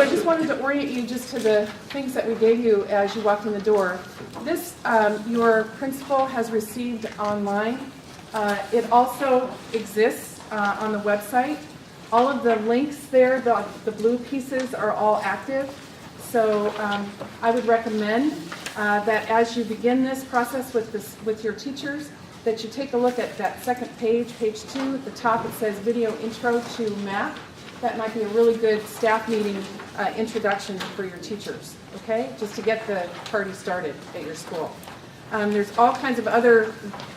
So I just wanted to orient you just to the things that we gave you as you walked in the door. This, your principal has received online. It also exists on the website. All of the links there, the blue pieces, are all active. So I would recommend that as you begin this process with your teachers, that you take a look at that second page, page 2. At the top it says Video Intro to Math. That might be a really good staff meeting introduction for your teachers, okay? Just to get the party started at your school. There's all kinds of other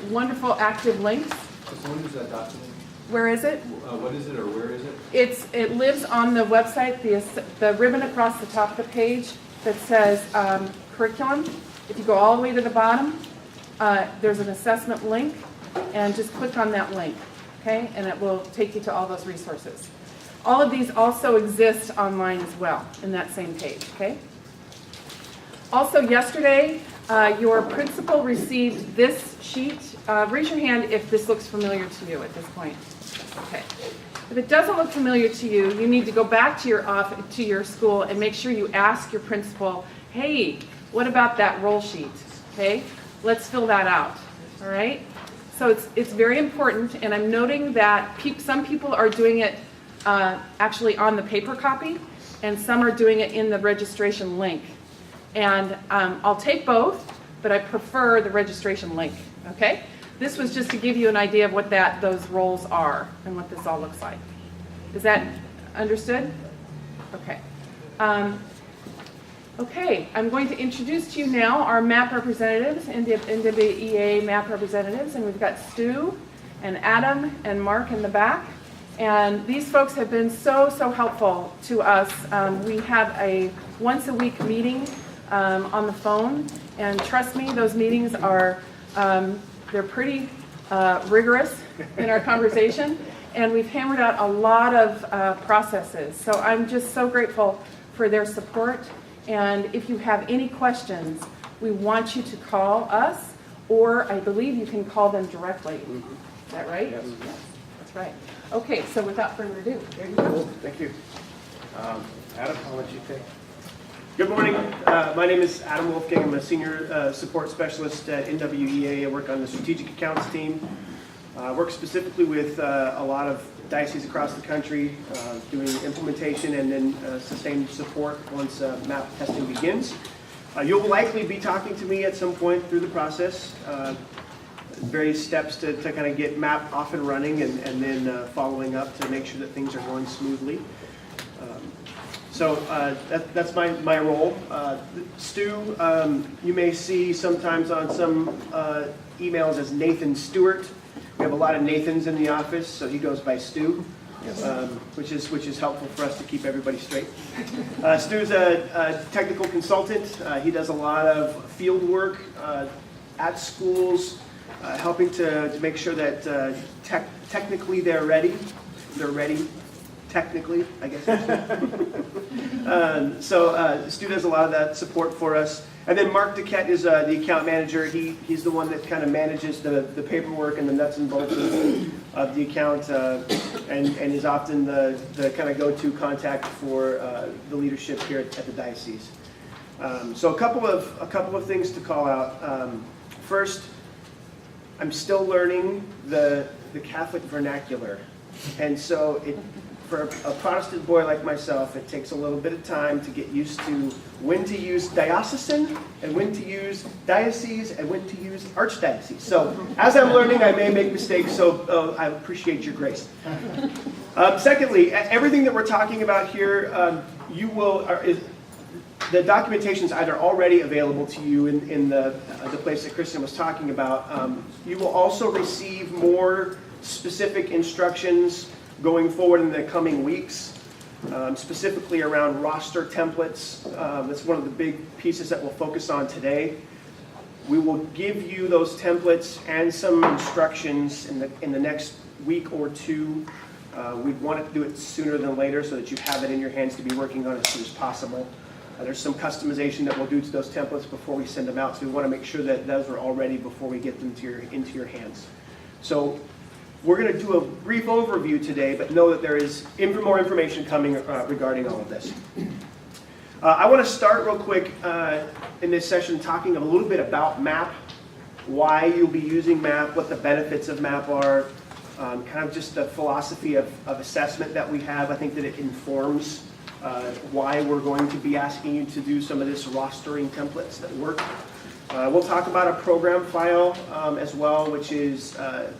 wonderful active links. So when is that document? Where is it? What is it, or where is it? It lives on the website, the ribbon across the top of the page that says curriculum. If you go all the way to the bottom, there's an assessment link, and just click on that link, okay? And it will take you to all those resources. All of these also exist online as well in that same page, okay? Also yesterday, your principal received this sheet. Raise your hand if this looks familiar to you at this point. Okay. If it doesn't look familiar to you, you need to go back to your school and make sure you ask your principal, hey, what about that roll sheet? Okay, let's fill that out. All right. So it's very important, and I'm noting that some people are doing it actually on the paper copy, and some are doing it in the registration link. And I'll take both, but I prefer the registration link. Okay. This was just to give you an idea of what those roles are and what this all looks like. Is that understood? Okay. Okay, I'm going to introduce to you now our MAP representatives, NWEA MAP representatives, and we've got Stu and Adam and Mark in the back. And these folks have been so helpful to us. We have a once-a-week meeting on the phone, and trust me, those meetings are they're pretty rigorous in our conversation, and we've hammered out a lot of processes. So I'm just so grateful for their support. And if you have any questions, we want you to call us, or I believe you can call them directly. Is that right? Yes. Yes, that's right. Okay, so without further ado, there you go. Thank you. Adam, I'll let you take. Good morning. My name is Adam Wolfgang. I'm a senior support specialist at NWEA. I work on the strategic accounts team. I work specifically with a lot of dioceses across the country, doing implementation and then sustained support once MAP testing begins. You'll likely be talking to me at some point through the process. Various steps to kind of get MAP off and running, and then following up to make sure that things are going smoothly. So that's my role. Stu, you may see sometimes on some emails as Nathan Stewart. We have a lot of Nathans in the office, so he goes by Stu, which is helpful for us to keep everybody straight. Stu's a technical consultant. He does a lot of field work at schools, helping to make sure that technically they're ready. They're ready. Technically, I guess. So Stu does a lot of that support for us. And then Mark Duquette is the account manager. He's the one that kind of manages the paperwork and the nuts and bolts of the account, and is often the kind of go-to contact for the leadership here at the diocese. So a couple of things to call out. First, I'm still learning the Catholic vernacular, and so for a Protestant boy like myself, it takes a little bit of time to get used to when to use diocesan and when to use diocese and when to use archdiocese. So as I'm learning, I may make mistakes, so I appreciate your grace. Secondly, everything that we're talking about here, the documentation is either already available to you in the place that Kristen was talking about. You will also receive more specific instructions going forward in the coming weeks, specifically around roster templates. That's one of the big pieces that we'll focus on today. We will give you those templates and some instructions in the next week or two. We'd want to do it sooner than later so that you have it in your hands to be working on as soon as possible. There's some customization that we'll do to those templates before we send them out, so we want to make sure that those are all ready before we get them into your hands. So we're going to do a brief overview today, but know that there is more information coming regarding all of this. I want to start real quick in this session talking a little bit about MAP, why you'll be using MAP, what the benefits of MAP are, kind of just the philosophy of assessment that we have. I think that it informs why we're going to be asking you to do some of this rostering templates that work. We'll talk about a program file as well, which is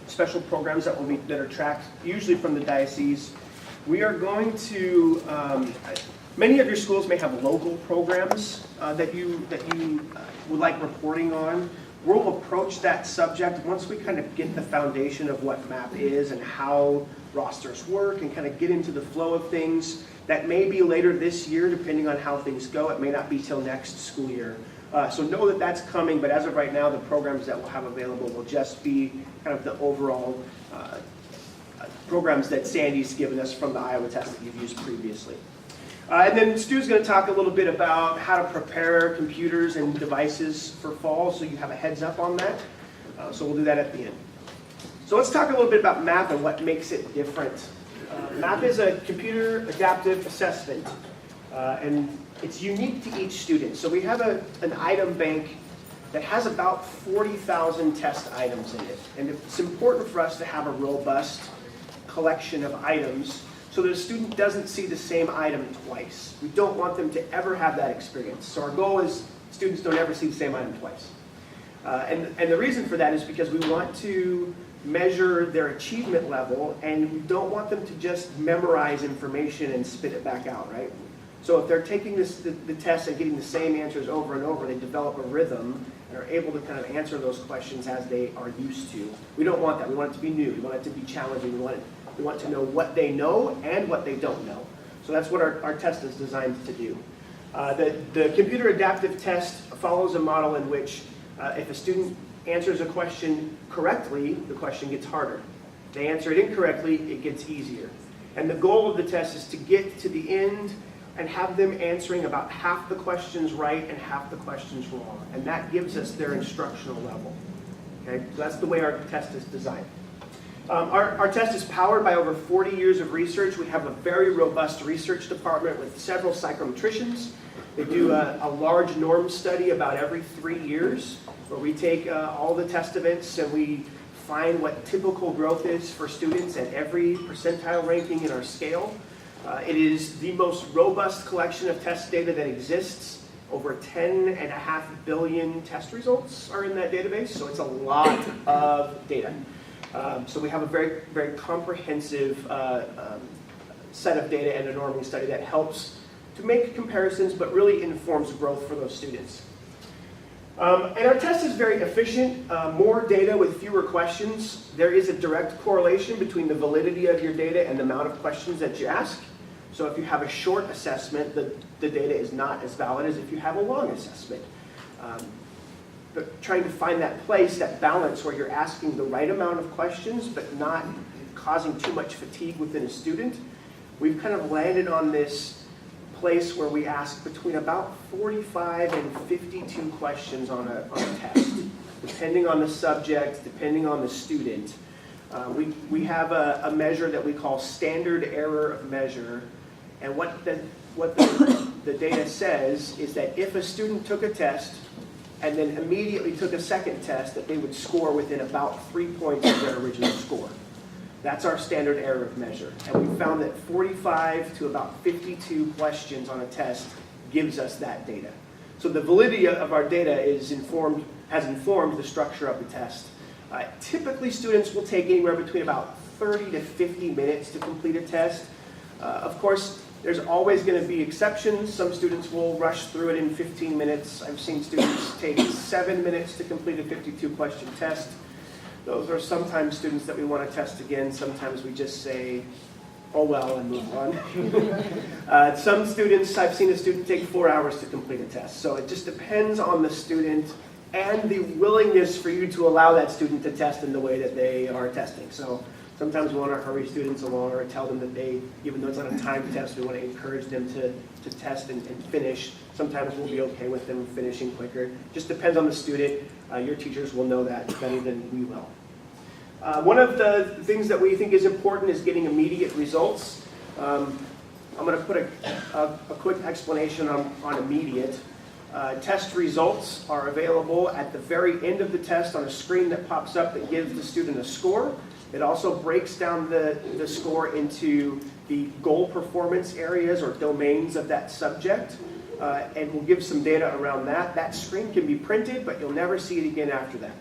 special programs that are tracked usually from the diocese. We are going to, many of your schools may have local programs that you would like reporting on. We'll approach that subject once we kind of get the foundation of what MAP is and how rosters work and kind of get into the flow of things. That may be later this year, depending on how things go. It may not be till next school year. So know that that's coming, but as of right now, the programs that we'll have available will just be kind of the overall programs that Sandy's given us from the Iowa test that you've used previously. And then Stu's going to talk a little bit about how to prepare computers and devices for fall, so you have a heads up on that. So we'll do that at the end. So let's talk a little bit about MAP and what makes it different. MAP is a computer adaptive assessment, and it's unique to each student. So we have an item bank that has about 40,000 test items in it. And it's important for us to have a robust collection of items so that a student doesn't see the same item twice. We don't want them to ever have that experience. So our goal is students don't ever see the same item twice. And the reason for that is because we want to measure their achievement level, and we don't want them to just memorize information and spit it back out, right? So if they're taking the test and getting the same answers over and over, they develop a rhythm and are able to kind of answer those questions as they are used to. We don't want that. We want it to be new. We want it to be challenging. We want to know what they know and what they don't know. So that's what our test is designed to do. The computer adaptive test follows a model in which if a student answers a question correctly, the question gets harder. If they answer it incorrectly, it gets easier. And the goal of the test is to get to the end and have them answering about half the questions right and half the questions wrong. And that gives us their instructional level. Okay? So that's the way our test is designed. Our test is powered by over 40 years of research. We have a very robust research department with several psychometricians. They do a large norm study about every 3 years, where we take all the test events and we find what typical growth is for students at every percentile ranking in our scale. It is the most robust collection of test data that exists. Over 10.5 billion test results are in that database, so it's a lot of data. So we have a very, very comprehensive set of data and a norming study that helps to make comparisons, but really informs growth for those students. And our test is very efficient. More data with fewer questions. There is a direct correlation between the validity of your data and the amount of questions that you ask. So if you have a short assessment, the data is not as valid as if you have a long assessment. But trying to find that place, that balance where you're asking the right amount of questions but not causing too much fatigue within a student, we've kind of landed on this place where we ask between about 45 and 52 questions on a test, depending on the subject, depending on the student. We have a measure that we call standard error of measure, and what the data says is that if a student took a test and then immediately took a second test, that they would score within about 3 points of their original score. That's our standard error of measure. And we found that 45 to about 52 questions on a test gives us that data. So the validity of our data has informed the structure of the test. Typically, students will take anywhere between about 30 to 50 minutes to complete a test. Of course, there's always going to be exceptions. Some students will rush through it in 15 minutes. I've seen students take 7 minutes to complete a 52-question test. Those are sometimes students that we want to test again. Sometimes we just say, oh well, and move on. Some students, I've seen a student take 4 hours to complete a test. So it just depends on the student and the willingness for you to allow that student to test in the way that they are testing. So sometimes we want to hurry students along or tell them that they, even though it's not a timed test, we want to encourage them to test and finish. Sometimes we'll be okay with them finishing quicker. Just depends on the student. Your teachers will know that better than we will. One of the things that we think is important is getting immediate results. I'm going to put a quick explanation on immediate. Test results are available at the very end of the test on a screen that pops up that gives the student a score. It also breaks down the score into the goal performance areas or domains of that subject, and we'll give some data around that. That screen can be printed, but you'll never see it again after that.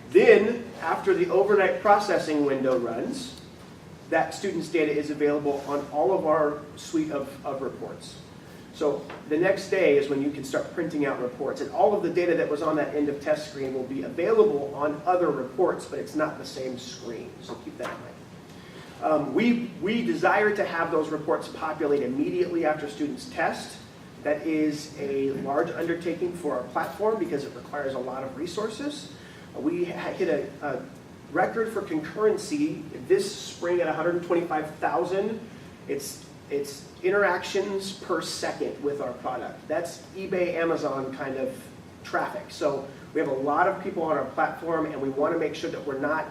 Then, after the overnight processing window runs, that student's data is available on all of our suite of reports. So the next day is when you can start printing out reports, and all of the data that was on that end of test screen will be available on other reports, but it's not the same screen, so keep that in mind. We desire to have those reports populate immediately after students test. That is a large undertaking for our platform because it requires a lot of resources. We hit a record for concurrency this spring at 125,000. It's interactions per second with our product. That's eBay, Amazon kind of traffic. So we have a lot of people on our platform, and we want to make sure that we're not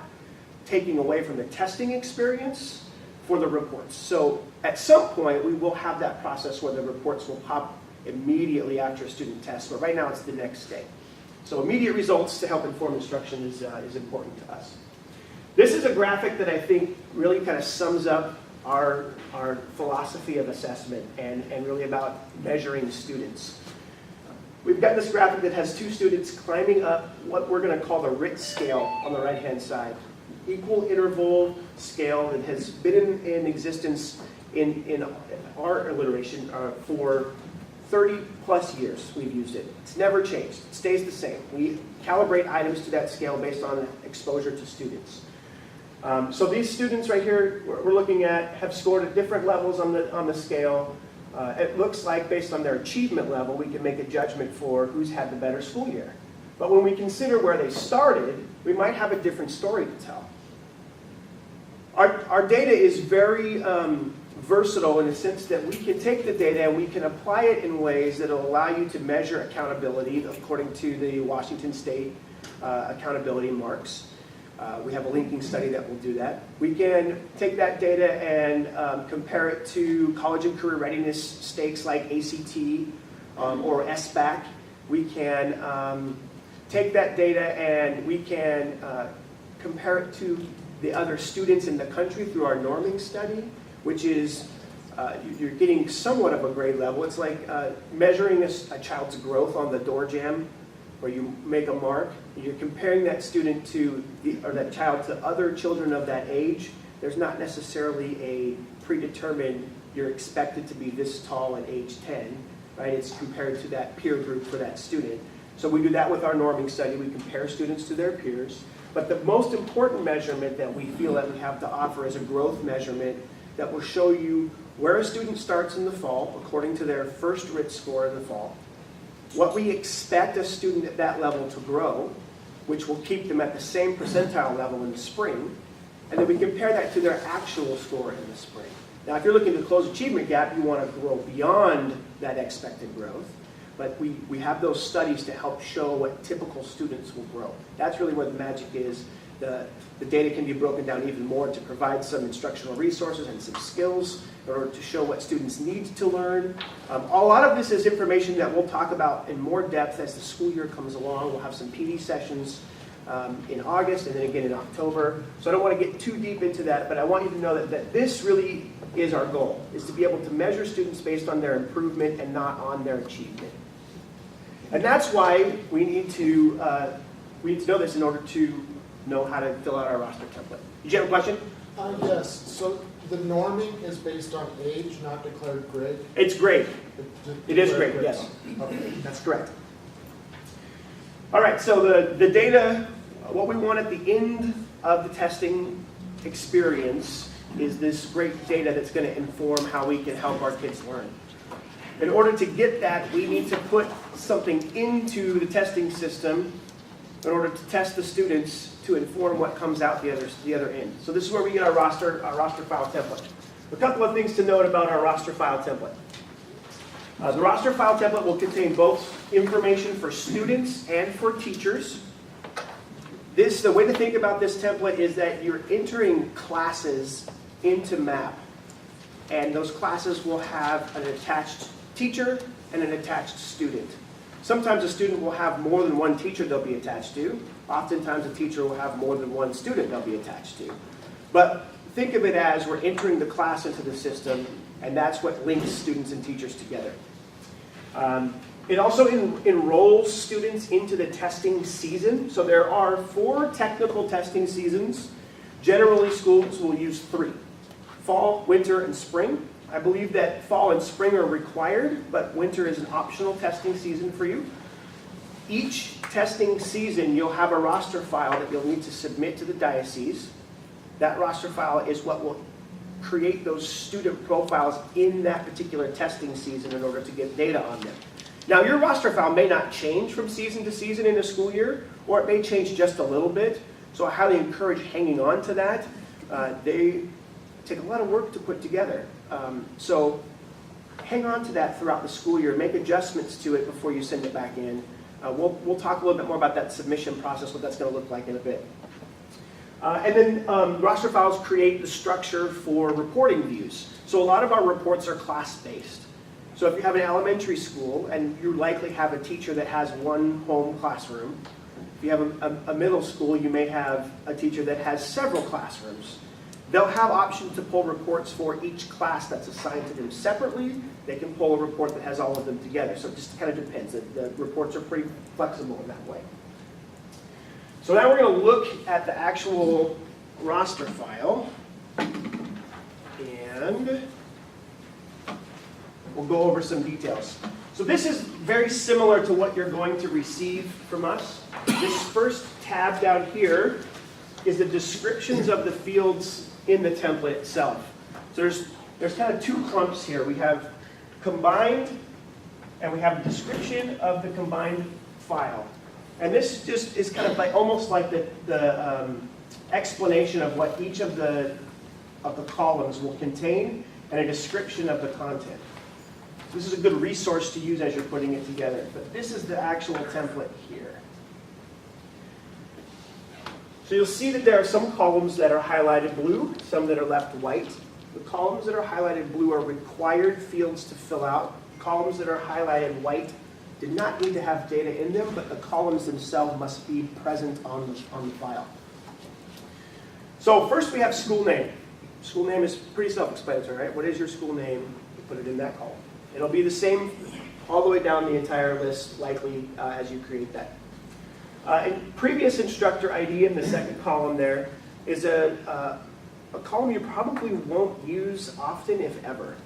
taking away from the testing experience for the reports. So at some point, we will have that process where the reports will pop immediately after a student test, but right now it's the next day. So immediate results to help inform instruction is important to us. This is a graphic that I think really kind of sums up our philosophy of assessment and really about measuring students. We've got this graphic that has two students climbing up what we're going to call the RIT scale on the right-hand side. Equal interval scale that has been in existence in our alliteration for 30 plus years we've used it. It's never changed. It stays the same. We calibrate items to that scale based on exposure to students. So these students right here we're looking at have scored at different levels on the scale. It looks like based on their achievement level we can make a judgment for who's had the better school year. But when we consider where they started, we might have a different story to tell. Our data is very versatile in the sense that we can take the data and we can apply it in ways that will allow you to measure accountability according to the Washington State accountability marks. We have a linking study that will do that. We can take that data and compare it to college and career readiness stakes like ACT or SBAC. We can take that data and we can compare it to the other students in the country through our norming study, which is you're getting somewhat of a grade level. It's like measuring a child's growth on the door jamb, where you make a mark. You're comparing that student or that child to other children of that age. There's not necessarily a predetermined, you're expected to be this tall at age 10, right? It's compared to that peer group for that student. So we do that with our norming study. We compare students to their peers. But the most important measurement that we feel that we have to offer is a growth measurement that will show you where a student starts in the fall according to their first RIT score in the fall, what we expect a student at that level to grow, which will keep them at the same percentile level in the spring, and then we compare that to their actual score in the spring. Now, if you're looking to close achievement gap, you want to grow beyond that expected growth, but we have those studies to help show what typical students will grow. That's really where the magic is. The data can be broken down even more to provide some instructional resources and some skills in order to show what students need to learn. A lot of this is information that we'll talk about in more depth as the school year comes along. We'll have some PD sessions in August and then again in October. So I don't want to get too deep into that, but I want you to know that this really is our goal, is to be able to measure students based on their improvement and not on their achievement. And that's why we need to know this in order to know how to fill out our roster template. Did you have a question? Yes. So the norming is based on age, not declared grade? It's grade. It is grade, yes. Okay. That's correct. All right, so the data, what we want at the end of the testing experience is this great data that's going to inform how we can help our kids learn. In order to get that, we need to put something into the testing system in order to test the students to inform what comes out the other end. So this is where we get our roster file template. A couple of things to note about our roster file template. The roster file template will contain both information for students and for teachers. The way to think about this template is that you're entering classes into MAP. and those classes will have an attached teacher and an attached student. Sometimes a student will have more than one teacher they'll be attached to. Oftentimes a teacher will have more than one student they'll be attached to. But think of it as we're entering the class into the system, and that's what links students and teachers together. It also enrolls students into the testing season. So there are 4 technical testing seasons. Generally, schools will use 3: fall, winter, and spring. I believe that fall and spring are required, but winter is an optional testing season for you. Each testing season, you'll have a roster file that you'll need to submit to the diocese. That roster file is what will create those student profiles in that particular testing season in order to get data on them. Now, your roster file may not change from season to season in a school year, or it may change just a little bit. So I highly encourage hanging on to that. They take a lot of work to put together. So hang on to that throughout the school year. Make adjustments to it before you send it back in. We'll talk a little bit more about that submission process, what that's going to look like in a bit. And then roster files create the structure for reporting views. So a lot of our reports are class-based. So if you have an elementary school, and you likely have a teacher that has one home classroom. If you have a middle school, you may have a teacher that has several classrooms. They'll have options to pull reports for each class that's assigned to them separately. They can pull a report that has all of them together. So it just kind of depends. The reports are pretty flexible in that way. So now we're going to look at the actual roster file. And we'll go over some details. So this is very similar to what you're going to receive from us. This first tab down here is the descriptions of the fields in the template itself. So there's kind of 2 clumps here. We have combined, and we have a description of the combined file. And this just is kind of like almost like the explanation of what each of the columns will contain, and a description of the content. This is a good resource to use as you're putting it together. But this is the actual template here. So you'll see that there are some columns that are highlighted blue, some that are left white. The columns that are highlighted blue are required fields to fill out. Columns that are highlighted white did not need to have data in them, but the columns themselves must be present on the file. So first we have school name. School name is pretty self-explanatory, right? What is your school name? You put it in that column. It'll be the same all the way down the entire list, likely, as you create that. In previous instructor ID in the second column there is a column you probably won't use often, if ever.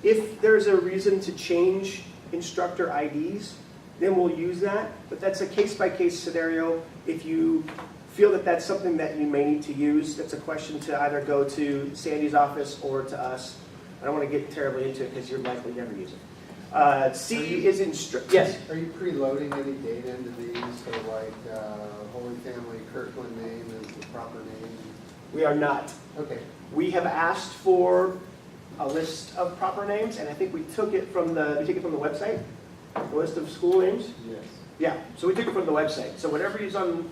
If there's a reason to change instructor IDs, then we'll use that. But that's a case-by-case scenario. If you feel that that's something that you may need to use, that's a question to either go to Sandy's office or to us. I don't want to get terribly into it because you're likely never use it. C is yes? Are you preloading any data into these? So like Holy Family Kirkland name is the proper name? We are not. Okay. We have asked for a list of proper names, and I think we took it from the website, the list of school names. Yes. Yeah, so we took it from the website. So whatever is on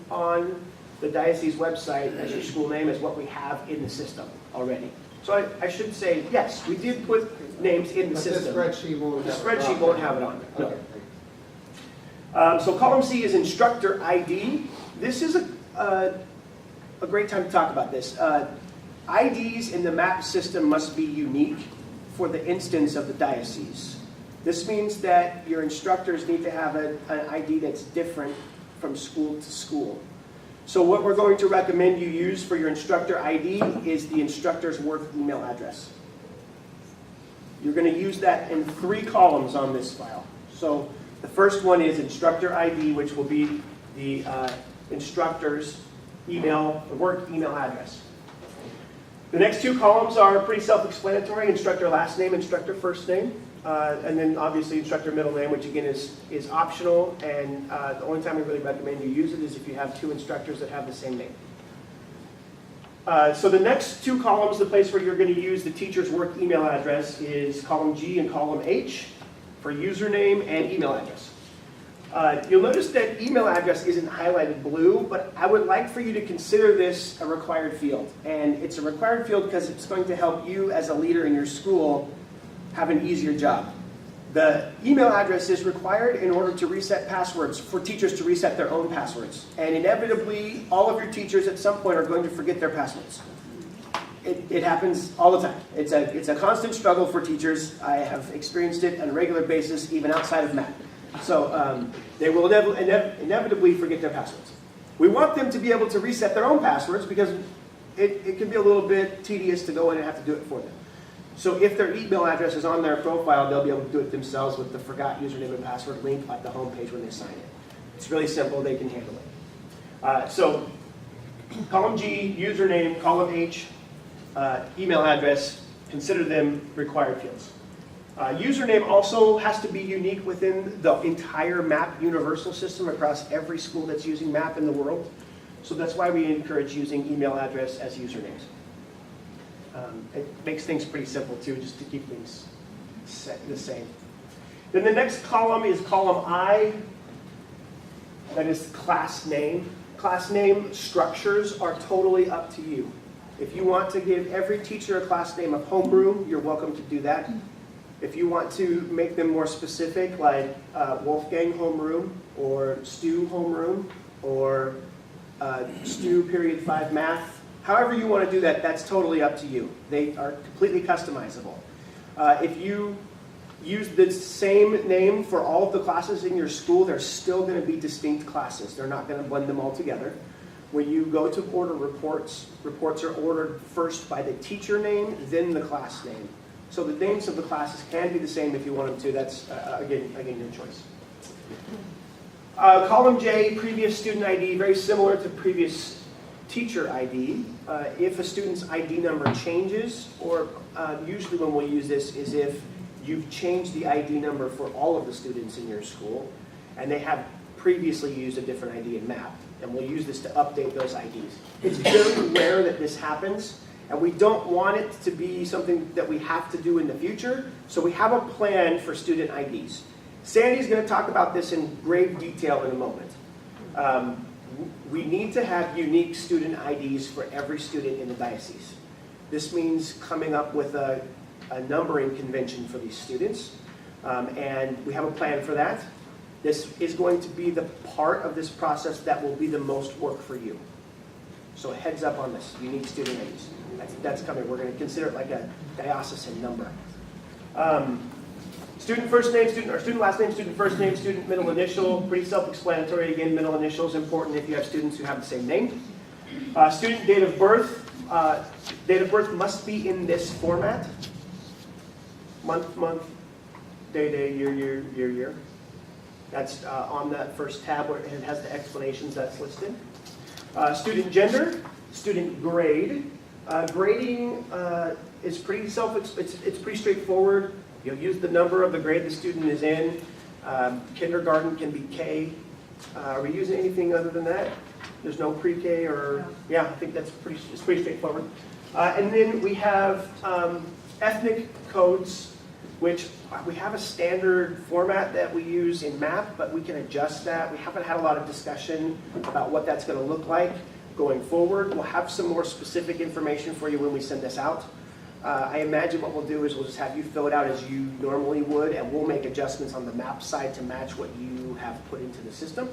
the diocese website as your school name is what we have in the system already. So I should say, yes, we did put names in the system. But the spreadsheet won't have it. The spreadsheet won't have it on there. Okay. No. So column C is instructor ID. This is a great time to talk about this. IDs in the MAP system must be unique for the instance of the diocese. This means that your instructors need to have an ID that's different from school to school. So what we're going to recommend you use for your instructor ID is the instructor's work email address. You're going to use that in 3 columns on this file. So the first one is instructor ID, which will be the instructor's work email address. The next 2 columns are pretty self-explanatory: instructor last name, instructor first name, and then obviously instructor middle name, which again is optional, and the only time we really recommend you use it is if you have 2 instructors that have the same name. So the next 2 columns, the place where you're going to use the teacher's work email address is column G and column H for username and email address. You'll notice that email address isn't highlighted blue, but I would like for you to consider this a required field. And it's a required field because it's going to help you as a leader in your school have an easier job. The email address is required in order to reset passwords, for teachers to reset their own passwords. And inevitably, all of your teachers at some point are going to forget their passwords. It happens all the time. It's a constant struggle for teachers. I have experienced it on a regular basis, even outside of math. So they will inevitably forget their passwords. We want them to be able to reset their own passwords because it can be a little bit tedious to go in and have to do it for them. So if their email address is on their profile, they'll be able to do it themselves with the forgot username and password link at the home page when they sign in. It's really simple. They can handle it. So column G, username, column H, email address, consider them required fields. Username also has to be unique within the entire MAP universal system across every school that's using MAP in the world. So that's why we encourage using email address as usernames. It makes things pretty simple too, just to keep things the same. Then the next column is column I. That is class name. Class name structures are totally up to you. If you want to give every teacher a class name of homeroom, you're welcome to do that. If you want to make them more specific, like Wolfgang homeroom, or Stu homeroom, or Stu period 5 math, however you want to do that, that's totally up to you. They are completely customizable. If you use the same name for all of the classes in your school, they're still going to be distinct classes. They're not going to blend them all together. When you go to order reports, reports are ordered first by the teacher name, then the class name. So the names of the classes can be the same if you want them to. That's, again, your choice. Column J, previous student ID, very similar to previous teacher ID. If a student's ID number changes, or usually when we'll use this is if you've changed the ID number for all of the students in your school, and they have previously used a different ID in MAP. And we'll use this to update those IDs. It's very rare that this happens, and we don't want it to be something that we have to do in the future, so we have a plan for student IDs. Sandy's going to talk about this in grave detail in a moment. We need to have unique student IDs for every student in the diocese. This means coming up with a numbering convention for these students, and we have a plan for that. This is going to be the part of this process that will be the most work for you. So heads up on this, unique student IDs. That's coming. We're going to consider it like a diocesan number. Student first name, student last name, student first name, student middle initial. Pretty self-explanatory. Again, middle initial is important if you have students who have the same name. Student date of birth. Date of birth must be in this format. Month, day, year. That's on that first tab where it has the explanations that's listed. Student gender, student grade. Grading is pretty it's pretty straightforward. You'll use the number of the grade the student is in. Kindergarten can be K. Are we using anything other than that? There's no pre-K or, yeah, I think it's pretty straightforward. And then we have ethnic codes, which we have a standard format that we use in MAP, but we can adjust that. We haven't had a lot of discussion about what that's going to look like going forward. We'll have some more specific information for you when we send this out. I imagine what we'll do is we'll just have you fill it out as you normally would, and we'll make adjustments on the MAP side to match what you have put into the system.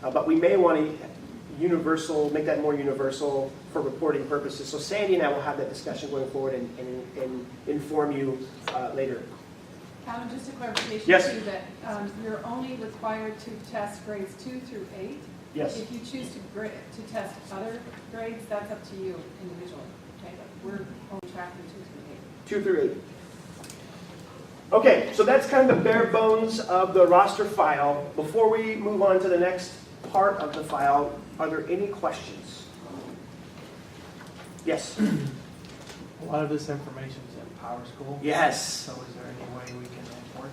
But we may want to make that more universal for reporting purposes. So Sandy and I will have that discussion going forward and inform you later. Adam, just a clarification Yes. too, that you're only required to test grades 2 through 8. Yes. If you choose to test other grades, that's up to you individually. Okay, but we're only tracking 2 through 8. 2 through 8. Okay, so that's kind of the bare bones of the roster file. Before we move on to the next part of the file, are there any questions? Yes? A lot of this information is in PowerSchool. Yes. So is there any way we can import?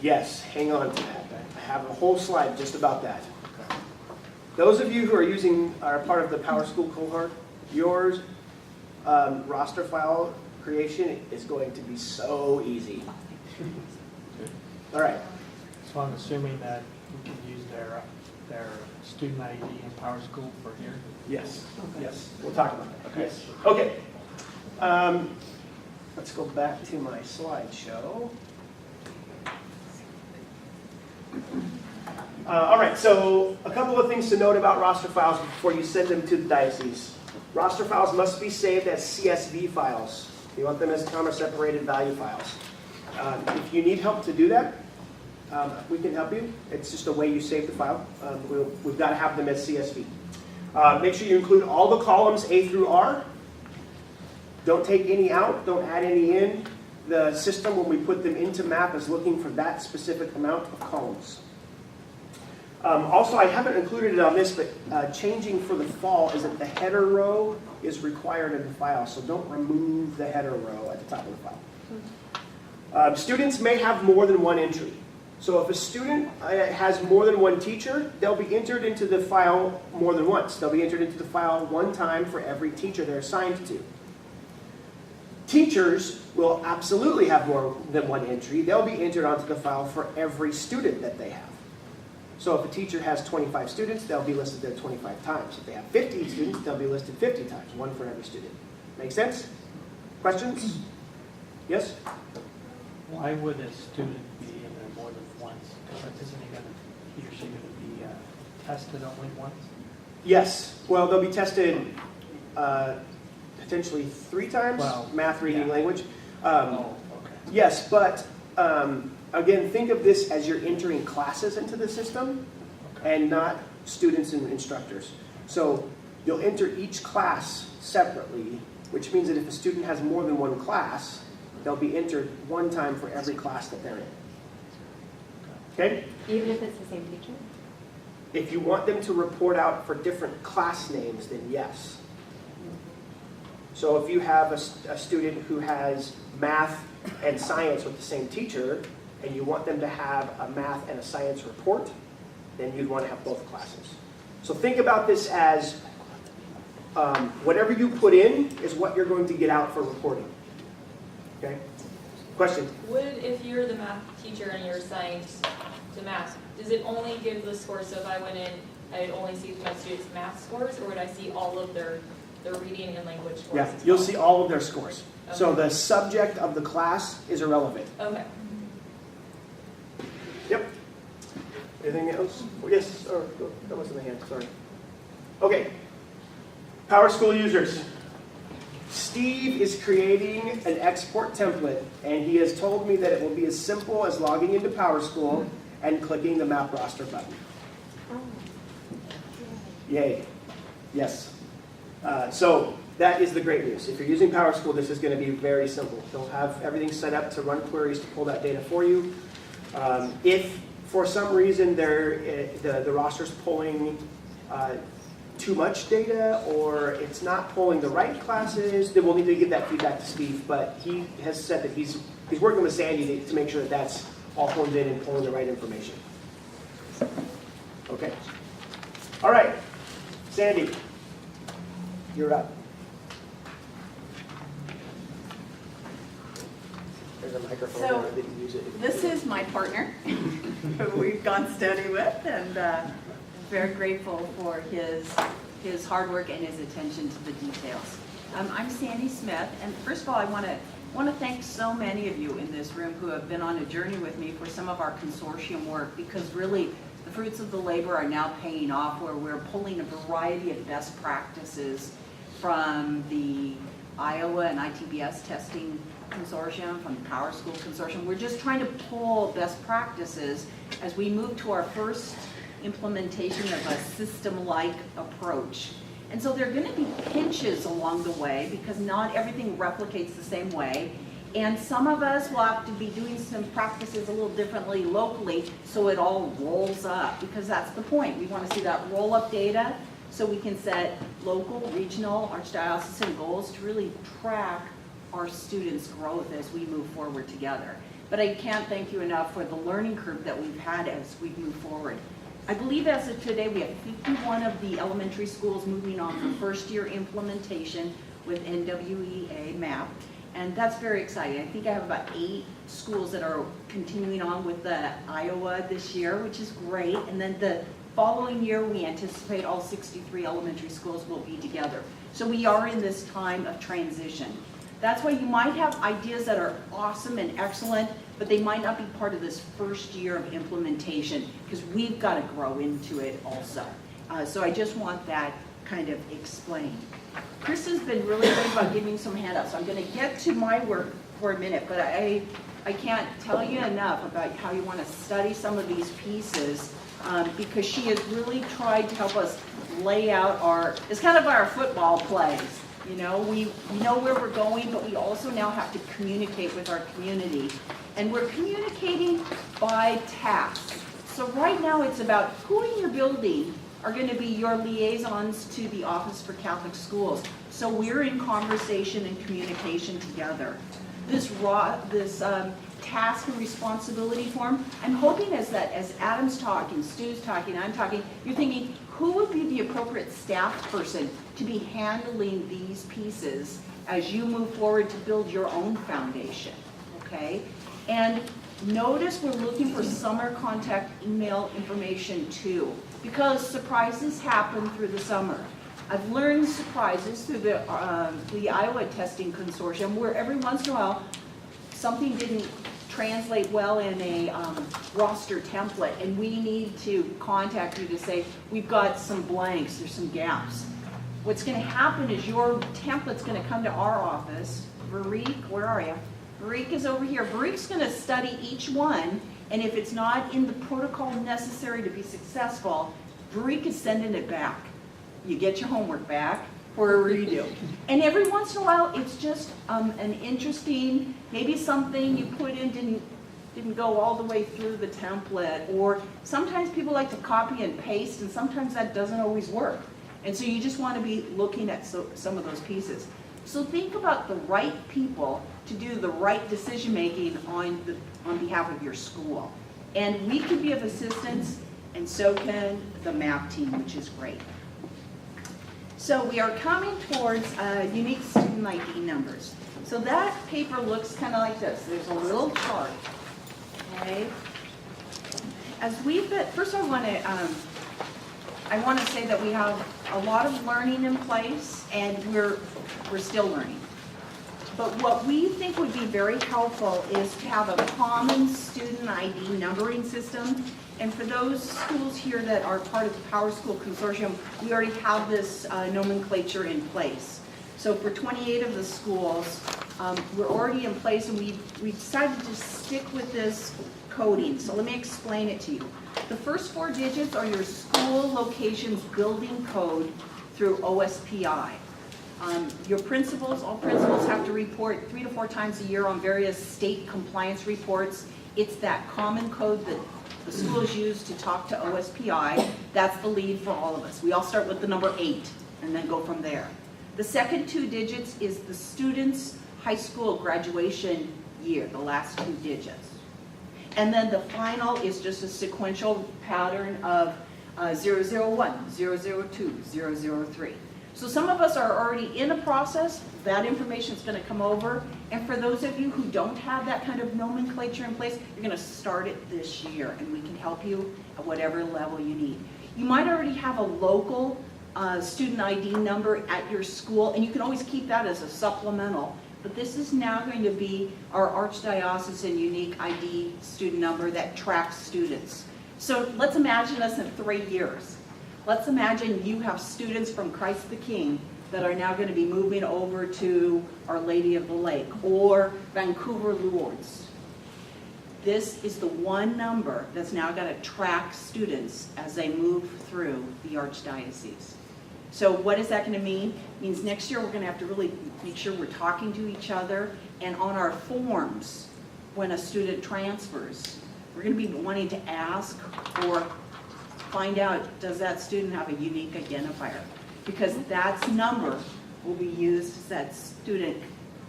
Yes, hang on to that. I have a whole slide just about that. Okay. Those of you who are part of the PowerSchool cohort, yours roster file creation is going to be so easy. All right. So I'm assuming that we can use their student ID and Power School for here? Yes, yes, we'll talk about that. Yes. Okay. Let's go back to my slideshow. All right, so a couple of things to note about roster files before you send them to the diocese. Roster files must be saved as CSV files. You want them as comma-separated value files. If you need help to do that, we can help you. It's just a way you save the file. We've got to have them as CSV. Make sure you include all the columns A through R. Don't take any out. Don't add any in. The system, when we put them into map, is looking for that specific amount of columns. Also, I haven't included it on this, but changing for the fall is that the header row is required in the file, so don't remove the header row at the top of the file. Students may have more than one entry. So if a student has more than one teacher, they'll be entered into the file more than once. They'll be entered into the file one time for every teacher they're assigned to. Teachers will absolutely have more than one entry. They'll be entered onto the file for every student that they have. So if a teacher has 25 students, they'll be listed there 25 times. If they have 50 students, they'll be listed 50 times, one for every student. Make sense? Questions? Yes? Why would a student be in there more than once? Because isn't he or she going to be tested only once? Yes. Well, they'll be tested potentially 3 times, Well, math, reading, yeah. language. Okay. Yes, but again, think of this as you're entering classes into the system and not students and instructors. So you'll enter each class separately, which means that if a student has more than one class, they'll be entered one time for every class that they're in. Okay? Even if it's the same teacher? If you want them to report out for different class names, then yes. So if you have a student who has math and science with the same teacher, and you want them to have a math and a science report, then you'd want to have both classes. So think about this as whatever you put in is what you're going to get out for reporting. Okay? Question? Would, if you're the math teacher and you're assigned to math, does it only give the scores? So if I went in, I'd only see my students' math scores, or would I see all of their reading and language scores? Yeah, as you'll well? see all of their scores. Okay. So the subject of the class is irrelevant. Okay. Yep. Anything else? Oh, yes, or that was in the hand, sorry. Okay. Power School users. Steve is creating an export template, and he has told me that it will be as simple as logging into Power School and clicking the map roster button. Yay. Yes. So that is the great news. If you're using Power School, this is going to be very simple. They'll have everything set up to run queries to pull that data for you. If for some reason the roster's pulling too much data, or it's not pulling the right classes, then we'll need to give that feedback to Steve. But he has said that he's working with Sandy to make sure that that's all honed in and pulling the right information. Okay. All right, Sandy, you're up. There's a microphone So, there. I didn't use it. This is my partner, who we've gone steady with, and very grateful for his hard work and his attention to the details. I'm Sandy Smith, and first of all, I want to thank so many of you in this room who have been on a journey with me for some of our consortium work, because really the fruits of the labor are now paying off, where we're pulling a variety of best practices from the Iowa and ITBS testing consortium, from the Power School consortium. We're just trying to pull best practices as we move to our first implementation of a system-like approach. And so there are going to be pinches along the way, because not everything replicates the same way. And some of us will have to be doing some practices a little differently locally, so it all rolls up, because that's the point. We want to see that roll-up data so we can set local, regional, archdiocesan goals to really track our students' growth as we move forward together. But I can't thank you enough for the learning curve that we've had as we move forward. I believe as of today, we have 51 of the elementary schools moving on for first-year implementation with NWEA MAP. And that's very exciting. I think I have about 8 schools that are continuing on with the Iowa this year, which is great. And then the following year, we anticipate all 63 elementary schools will be together. So we are in this time of transition. That's why you might have ideas that are awesome and excellent, but they might not be part of this first year of implementation, because we've got to grow into it also. So I just want that kind of explained. Chris has been really great about giving some handouts. I'm going to get to my work for a minute, but I can't tell you enough about how you want to study some of these pieces, because she has really tried to help us lay out it's kind of our football plays. You know, we know where we're going, but we also now have to communicate with our community. And we're communicating by tasks. So right now it's about who in your building are going to be your liaisons to the Office for Catholic Schools. So we're in conversation and communication together. This task and responsibility form, I'm hoping as Adam's talking, Stu's talking, I'm talking, you're thinking, who would be the appropriate staff person to be handling these pieces as you move forward to build your own foundation, okay? And notice we're looking for summer contact email information too, because surprises happen through the summer. I've learned surprises through the Iowa Testing Consortium, where every once in a while something didn't translate well in a roster template, and we need to contact you to say, we've got some blanks, there's some gaps. What's going to happen is your template's going to come to our office. Varik, where are you? Varik is over here. Varik's going to study each one, and if it's not in the protocol necessary to be successful, Varik is sending it back. You get your homework back for a redo. And every once in a while, it's just an interesting, maybe something you put in didn't go all the way through the template, or sometimes people like to copy and paste, and sometimes that doesn't always work. And so you just want to be looking at some of those pieces. So think about the right people to do the right decision-making on behalf of your school. And we can be of assistance, and so can the MAP team, which is great. So we are coming towards unique student ID numbers. So that paper looks kind of like this. There's a little chart, okay? First I want to say that we have a lot of learning in place, and we're still learning. But what we think would be very helpful is to have a common student ID numbering system. And for those schools here that are part of the Power School Consortium, we already have this nomenclature in place. So for 28 of the schools, we're already in place, and we decided to stick with this coding. So let me explain it to you. The first 4 digits are your school location's building code through OSPI. Your principals, all principals have to report 3 to 4 times a year on various state compliance reports. It's that common code that the schools use to talk to OSPI. That's the lead for all of us. We all start with the number 8 and then go from there. The second 2 digits is the student's high school graduation year, the last 2 digits. And then the final is just a sequential pattern of 001, 002, 003. So some of us are already in a process. That information is going to come over. And for those of you who don't have that kind of nomenclature in place, you're going to start it this year, and we can help you at whatever level you need. You might already have a local student ID number at your school, and you can always keep that as a supplemental. But this is now going to be our Archdiocesan unique ID student number that tracks students. So let's imagine us in 3 years. Let's imagine you have students from Christ the King that are now going to be moving over to Our Lady of the Lake or Vancouver Lourdes. This is the one number that's now going to track students as they move through the Archdiocese. So what is that going to mean? It means next year we're going to have to really make sure we're talking to each other, and on our forms, when a student transfers, we're going to be wanting to ask or find out, does that student have a unique identifier? Because that number will be used as that student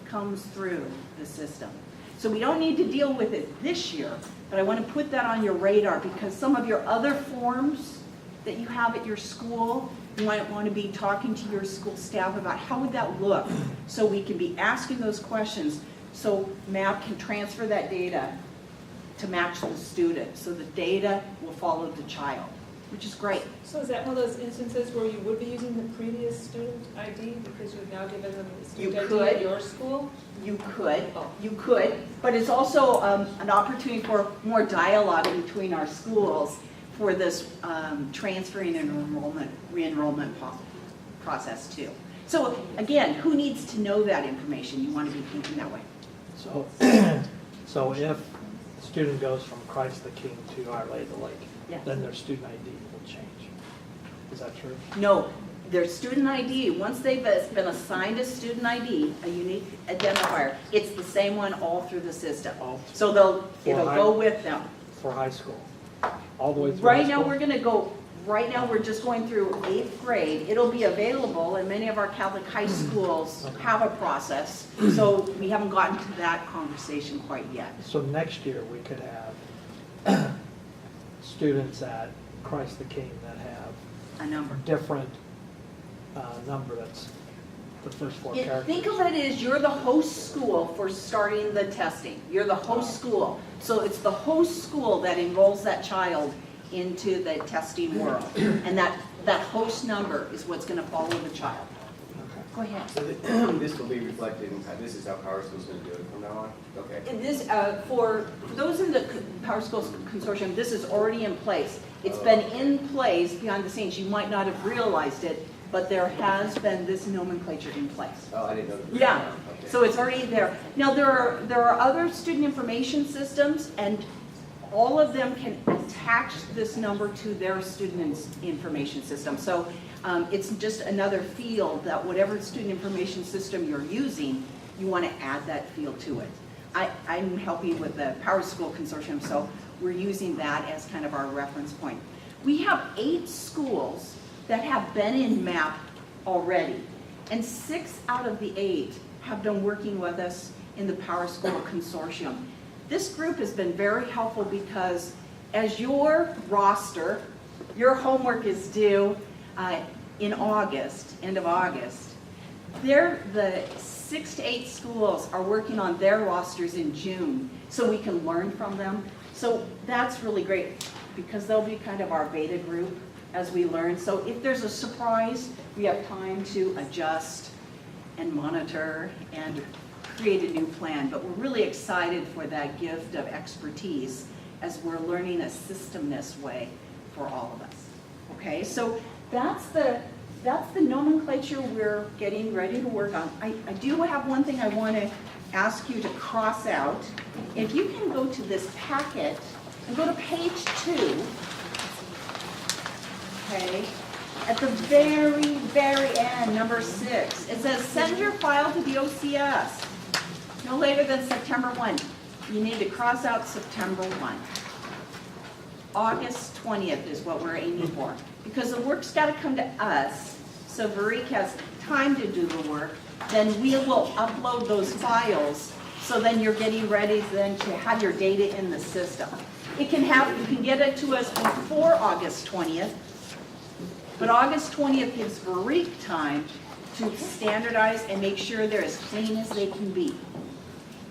comes through the system. So we don't need to deal with it this year, but I want to put that on your radar, because some of your other forms that you have at your school, You might want to be talking to your school staff about how would that look, so we can be asking those questions, so MAP can transfer that data to match the student, so the data will follow the child, which is great. So is that one of those instances where you would be using the previous student ID because you've now given them the student ID could. at your school? You could, but it's also an opportunity for more dialogue between our schools for this transferring and re-enrollment process too. So again, who needs to know that information? You want to be thinking that way. So, so if the student goes from Christ the King to Our Lady of the Lake, Yes. then their student ID will change. Is that true? No, their student ID, once they've been assigned a student ID, a unique identifier, it's the same one all through the system. All So it'll go with them. For high school? All the way through high Right now, school? we're just going through 8th grade. It'll be available, and many of our Catholic high schools Okay. have a process, so we haven't gotten to that conversation quite yet. So next year, we could have students at Christ the King that have A number. different number, that's the first four characters. Think of it as you're the host school for starting the testing. You're the host school. So it's the host school that enrolls that child into the testing world. And that host number is what's going to follow the child. Okay. Go ahead. So this will be reflected in, this is how Power School's going to do it from now on? Okay. And this, for those in the Power Schools Consortium, this is already in place. It's been in place behind the scenes. You might not have realized it, but there has been this nomenclature in place. Oh, I didn't know. that. Yeah, Okay. so it's already there. Now, there are other student information systems, and all of them can attach this number to their student information system. So it's just another field that whatever student information system you're using, you want to add that field to it. I'm helping with the Power School Consortium, so we're using that as kind of our reference point. We have 8 schools that have been in MAP already, and 6 out of the 8 have been working with us in the Power School Consortium. This group has been very helpful because as your roster, your homework is due in August, end of August, the 6 to 8 schools are working on their rosters in June so we can learn from them. So that's really great because they'll be kind of our beta group as we learn. So if there's a surprise, we have time to adjust and monitor and create a new plan. But we're really excited for that gift of expertise as we're learning a systemness way for all of us. Okay, so that's the nomenclature we're getting ready to work on. I do have one thing I want to ask you to cross out. If you can go to this packet and go to page 2, okay, at the very, very end, number 6, it says send your file to the OCS no later than September 1. You need to cross out September 1. August 20th is what we're aiming for, because the work's got to come to us, so Verik has time to do the work, then we will upload those files, so then you're getting ready then to have your data in the system. You can get it to us before August 20th, but August 20th gives Verik time to standardize and make sure they're as clean as they can be.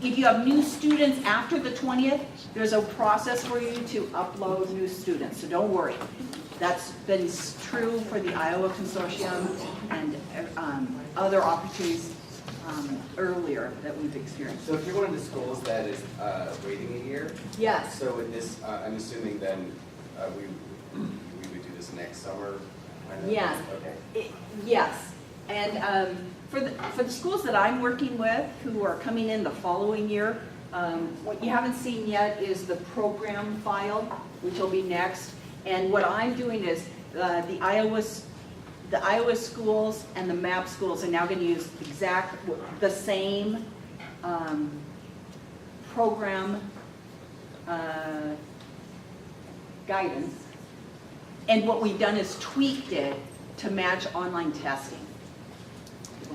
If you have new students after the 20th, there's a process for you to upload new students, so don't worry. That's been true for the Iowa Consortium and other opportunities earlier that we've experienced. So if you're one of the schools that is waiting a year, Yes. so with this, I'm assuming then we would do this next summer? kind of? Yes. Okay. Yes, and for the schools that I'm working with who are coming in the following year, what you haven't seen yet is the program file, which will be next. And what I'm doing is the Iowa schools and the MAP schools are now going to use the same program guidance. And what we've done is tweaked it to match online testing.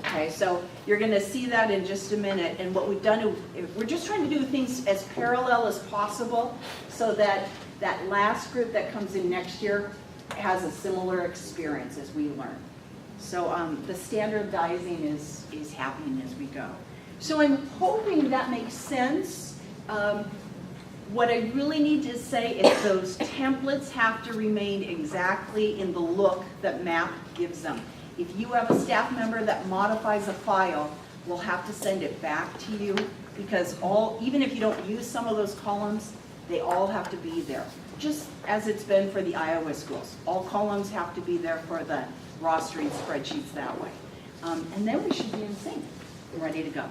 Okay, so you're going to see that in just a minute. And what we've done is we're just trying to do things as parallel as possible so that that last group that comes in next year has a similar experience as we learn. So the standardizing is happening as we go. So I'm hoping that makes sense. What I really need to say is those templates have to remain exactly in the look that MAP gives them. If you have a staff member that modifies a file, we'll have to send it back to you because even if you don't use some of those columns, they all have to be there. Just as it's been for the Iowa schools. All columns have to be there for the rostering spreadsheets that way. And then we should be in sync and ready to go.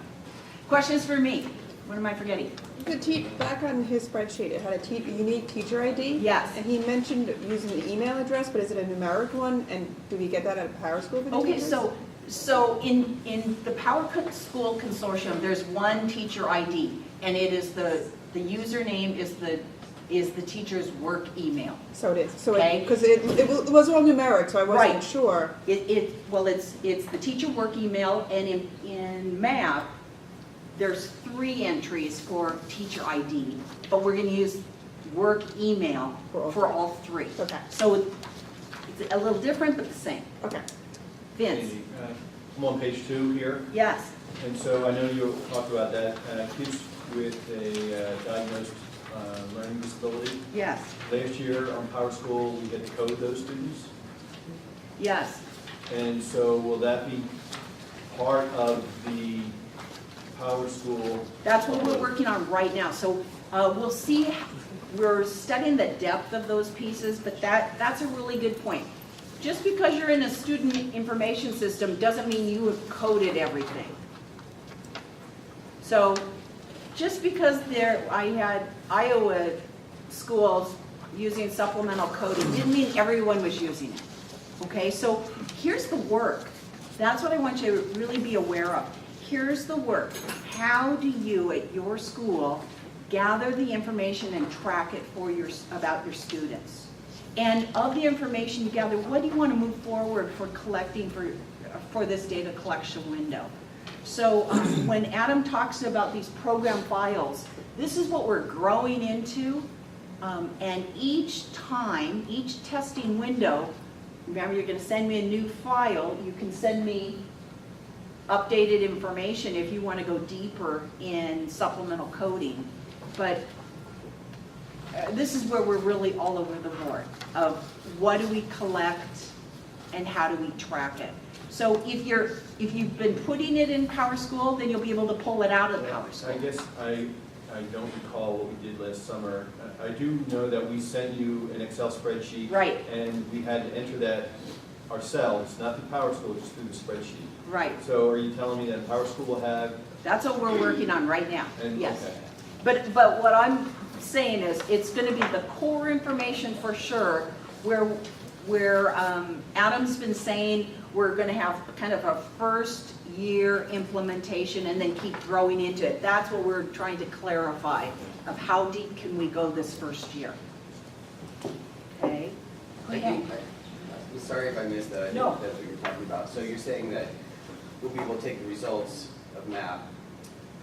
Questions for me? What am I forgetting? Back on his spreadsheet, it had a unique teacher ID. Yes. And he mentioned using the email address, but is it a numeric one? And do we get that at Power School for the Okay, teachers? so in the Power School Consortium, there's one teacher ID, and it is the username is the teacher's work email. So it is. So Okay. because it was all numeric, so I wasn't Right. sure. Well, it's the teacher work email, and in MAP, there's 3 entries for teacher ID, but we're going to use work email for all 3. Okay. So it's a little different, but the same. Okay. Vince? Andy, I'm on page 2 here, Yes. and so I know you talked about that. Kids with a diagnosed learning disability. Yes. Last year on Power School, we had to code those students. Yes. And so will that be part of the Power School? That's what we're working on right now. So we'll see, we're studying the depth of those pieces, but that's a really good point. Just because you're in a student information system doesn't mean you have coded everything. So just because I had Iowa schools using supplemental coding didn't mean everyone was using it. Okay, so here's the work. That's what I want you to really be aware of. Here's the work. How do you, at your school, gather the information and track it about your students? And of the information you gather, what do you want to move forward for collecting for this data collection window? So when Adam talks about these program files, this is what we're growing into. And each time, each testing window, remember you're going to send me a new file, you can send me updated information if you want to go deeper in supplemental coding. But this is where we're really all over the board of what do we collect and how do we track it. So if you've been putting it in Power School, then you'll be able to pull it out of Power School. I guess I don't recall what we did last summer. I do know that we sent you an Excel spreadsheet. Right. And we had to enter that ourselves, not through Power School, just through the spreadsheet. Right. So are you telling me that Power School will have? That's what we're working on right now. And, Yes. okay. But what I'm saying is it's going to be the core information for sure where Adam's been saying we're going to have kind of a first year implementation and then keep growing into it. That's what we're trying to clarify of how deep can we go this first year. Okay? I think, I'm sorry if I missed that. I No. think that's what you're talking about. So you're saying that we'll be able to take the results of MAP,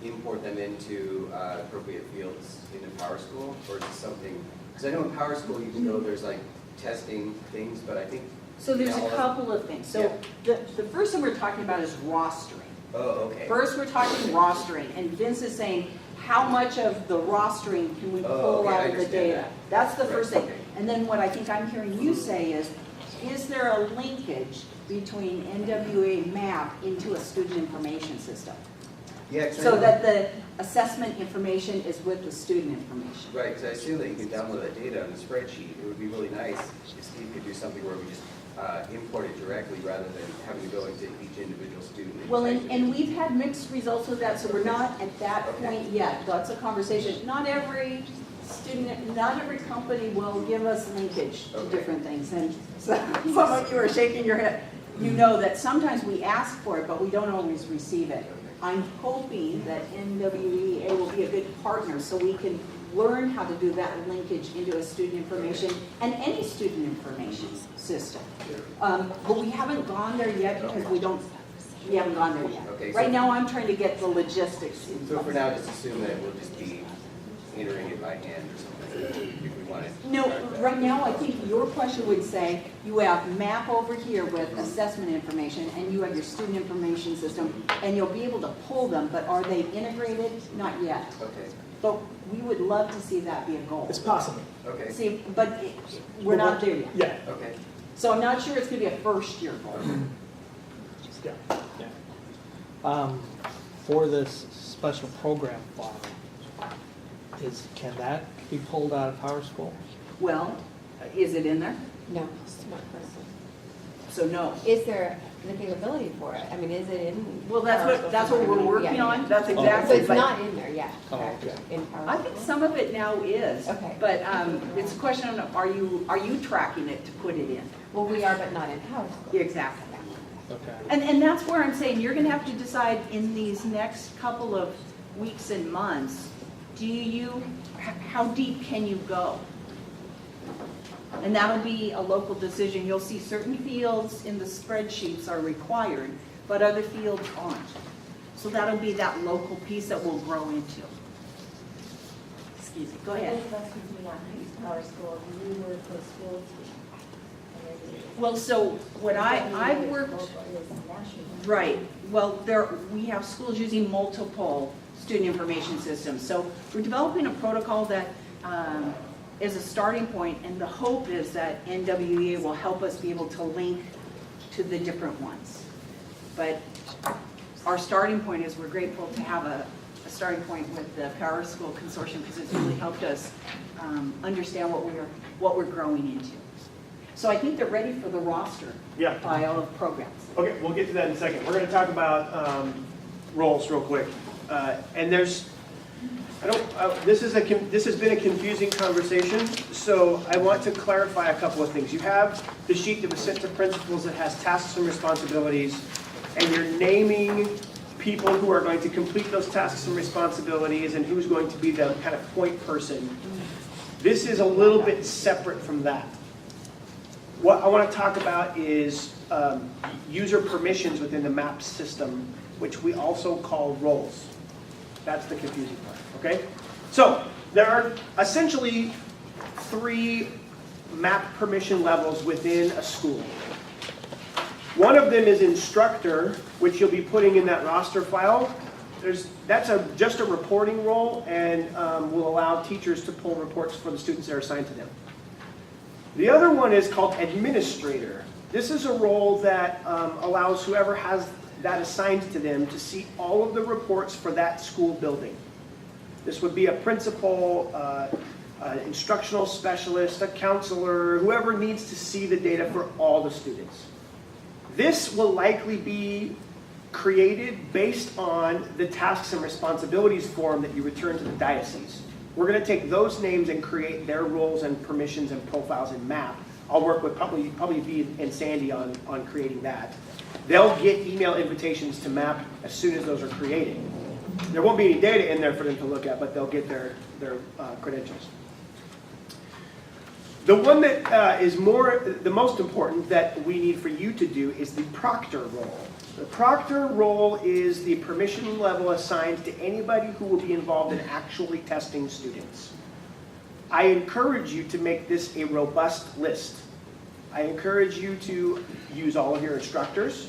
import them into appropriate fields in Power School, or is it something, because I know in Power School you can go, there's like testing things, but I think. So there's now a couple of things. So the first thing we're talking about is rostering. Oh, okay. First, we're talking rostering, and Vince is saying, how much of the rostering can we pull okay, I out of the understand data? that. That's the Right, first thing. okay. And then what I think I'm hearing you say is there a linkage between NWA MAP into a student information system? Yeah, 'cause I So know- that the assessment information is with the student information? Right, because I assume that you can download that data on the spreadsheet. It would be really nice if Steve could do something where we just import it directly rather than having to go into each individual student. and Well, type it and in. we've had mixed results with that, so we're not at that Okay. point yet. That's a conversation. Not every student, not every company will give us linkage to Okay. different things. And so, some of you are shaking your head. You know that sometimes we ask for it, but we don't always receive it. I'm hoping that NWEA will be a good partner so we can learn how to do that linkage into a student information and any student information system. But we haven't gone there yet because we haven't gone there yet. Okay, so- Right now, I'm trying to get the logistics in So for place. now, just assume that it will just be entering it by hand or something if we want it. No, right now, I think your question would say, you have MAP over here with assessment information, and you have your student information system, and you'll be able to pull them, but are they integrated? Not yet. Okay, But we would love to see that be a goal. It's possible. okay, See, but we're not there yet. Yeah, okay. So I'm not sure it's gonna be a first year goal. yeah. For this special program file, can that be pulled out of PowerSchool? Well, is it in there? No, it's not present. So no. Is there the capability for it? I mean, is it in? Well, that's what we're working Yeah, on. yeah. That's So exactly. it's but not in there yet, Oh, correct? okay. In PowerSchool? I think some of it now is. Okay. But it's a question of, are you tracking it to put it in? Well, we are, but not in PowerSchool. Exactly. Okay. And that's where I'm saying, you're gonna have to decide in these next couple of weeks and months, how deep can you go? And that'll be a local decision. You'll see certain fields in the spreadsheets are required, but other fields aren't. So that'll be that local piece that we'll grow into. Excuse me, go ahead. PowerSchool, you were for school team. Well, so what I've worked, right, well, we have schools using multiple student information systems. So we're developing a protocol that is a starting point, and the hope is that NWEA will help us be able to link to the different ones. But our starting point is we're grateful to have a starting point with the PowerSchool Consortium, because it's really helped us understand what we're growing into. So I think they're ready for the roster Yeah. file of programs. Okay, we'll get to that in a second. We're going to talk about roles real quick. And this has been a confusing conversation, so I want to clarify a couple of things. You have the sheet that was sent to principals that has tasks and responsibilities, and you're naming people who are going to complete those tasks and responsibilities and who's going to be the kind of point person. This is a little bit separate from that. What I want to talk about is user permissions within the MAP system, which we also call roles. That's the confusing part, okay? So there are essentially 3 MAP permission levels within a school. One of them is instructor, which you'll be putting in that roster file. That's just a reporting role, and will allow teachers to pull reports for the students that are assigned to them. The other one is called administrator. This is a role that allows whoever has that assigned to them to see all of the reports for that school building. This would be a principal, instructional specialist, a counselor, whoever needs to see the data for all the students. This will likely be created based on the tasks and responsibilities form that you return to the diocese. We're going to take those names and create their roles and permissions and profiles in MAP. I'll work with probably V and Sandy on creating that. They'll get email invitations to MAP as soon as those are created. There won't be any data in there for them to look at, but they'll get their credentials. The one that is the most important that we need for you to do is the proctor role. The proctor role is the permission level assigned to anybody who will be involved in actually testing students. I encourage you to make this a robust list. I encourage you to use all of your instructors,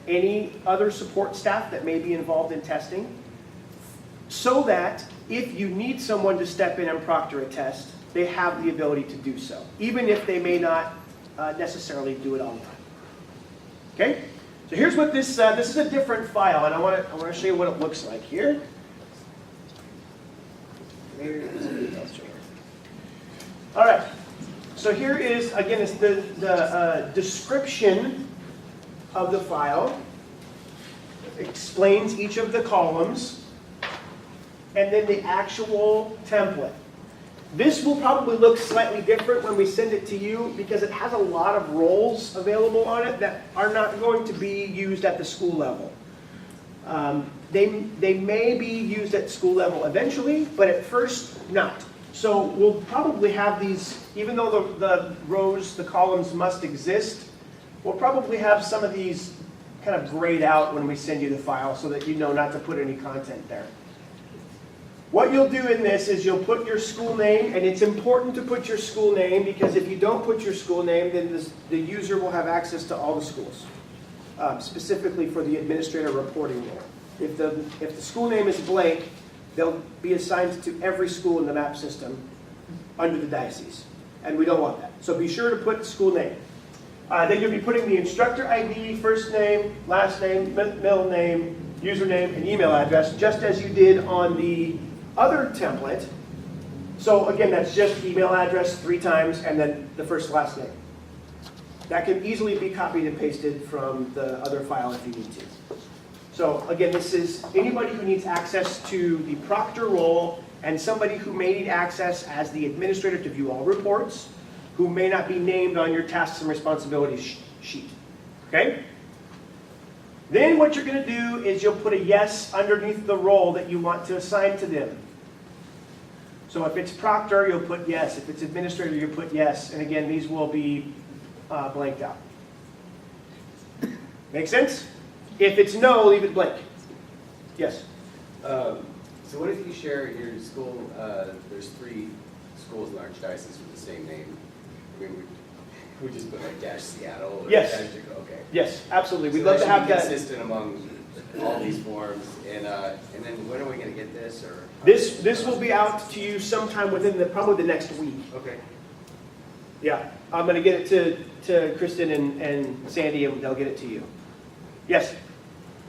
any other support staff that may be involved in testing, so that if you need someone to step in and proctor a test, they have the ability to do so, even if they may not necessarily do it all the time. Okay? So here's what this is a different file, and I want to show you what it looks like here. All right. So here is, again, it's the description of the file. It explains each of the columns, and then the actual template. This will probably look slightly different when we send it to you because it has a lot of roles available on it that are not going to be used at the school level. They may be used at school level eventually, but at first, not. So we'll probably have these, even though the rows, the columns must exist, we'll probably have some of these kind of grayed out when we send you the file so that you know not to put any content there. What you'll do in this is you'll put your school name, and it's important to put your school name because if you don't put your school name, then the user will have access to all the schools, specifically for the administrator reporting role. If the school name is blank, they'll be assigned to every school in the MAP system under the diocese, and we don't want that. So be sure to put school name. Then you'll be putting the instructor ID, first name, last name, middle name, username, and email address, just as you did on the other template. So again, that's just email address 3 times and then the first last name. That can easily be copied and pasted from the other file if you need to. So again, this is anybody who needs access to the proctor role and somebody who may need access as the administrator to view all reports, who may not be named on your tasks and responsibilities sheet. Okay? Then what you're going to do is you'll put a yes underneath the role that you want to assign to them. So if it's proctor, you'll put yes. If it's administrator, you'll put yes. And again, these will be blanked out. Make sense? If it's no, leave it blank. Yes? So what if you share your school, there's 3 schools in the Archdiocese with the same name? I mean, we just put like dash Seattle or Yes. dash Chicago, okay. Yes, absolutely. We'd So love to have should be that. consistent among all these forms, and then when are we going to get this, or? This will be out to you sometime within probably the next week. Okay. Yeah, I'm going to get it to Kristen and Sandy, and they'll get it to you. Yes?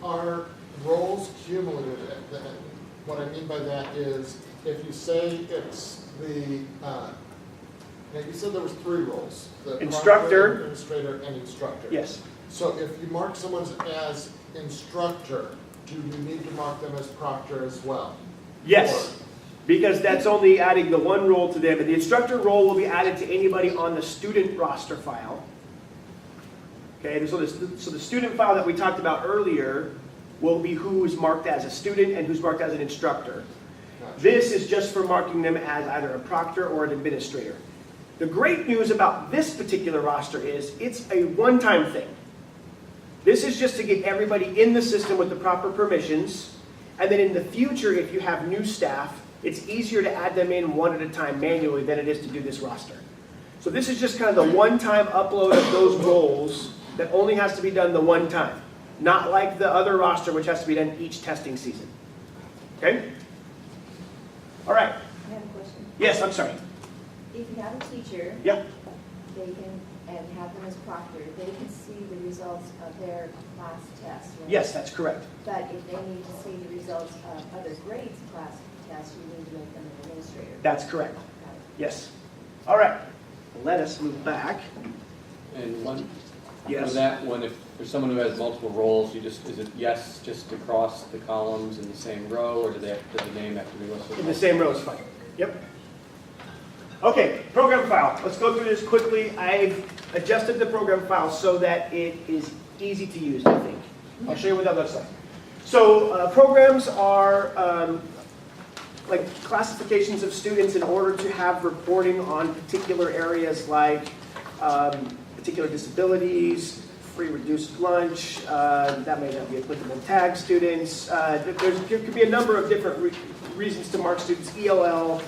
Are roles cumulative? What I mean by that is, if you say it's the, now you said there was 3 roles. The Instructor. proctor, administrator, and instructor. Yes. So if you mark someone as instructor, do you need to mark them as proctor as well? Yes, because that's only adding the 1 role to them. And the instructor role will be added to anybody on the student roster file. Okay, so the student file that we talked about earlier will be who's marked as a student and who's marked as an instructor. Gotcha. This is just for marking them as either a proctor or an administrator. The great news about this particular roster is it's a one-time thing. This is just to get everybody in the system with the proper permissions, and then in the future, if you have new staff, it's easier to add them in one at a time manually than it is to do this roster. So this is just kind of the one-time upload of those roles that only has to be done the one time, not like the other roster which has to be done each testing season. Okay? All right. I have a question. Yes, I'm sorry. If you have a teacher, Yeah. they can, and have them as proctor, they can see the results of their class tests, right? Yes, that's correct. But if they need to see the results of other grades' class tests, you need to make them an administrator. That's correct. Got it. Yes. All right. Let us move back. And one, Yes. for that one, if there's someone who has multiple roles, you just, is it yes just across the columns in the same row, or does the name have to be listed? In the same row is fine. Yep. Okay, program file. Let's go through this quickly. I've adjusted the program file so that it is easy to use, I think. I'll show you what that looks like. So programs are like classifications of students in order to have reporting on particular areas like particular disabilities, free reduced lunch, that may not be applicable to tag students. There could be a number of different reasons to mark students ELL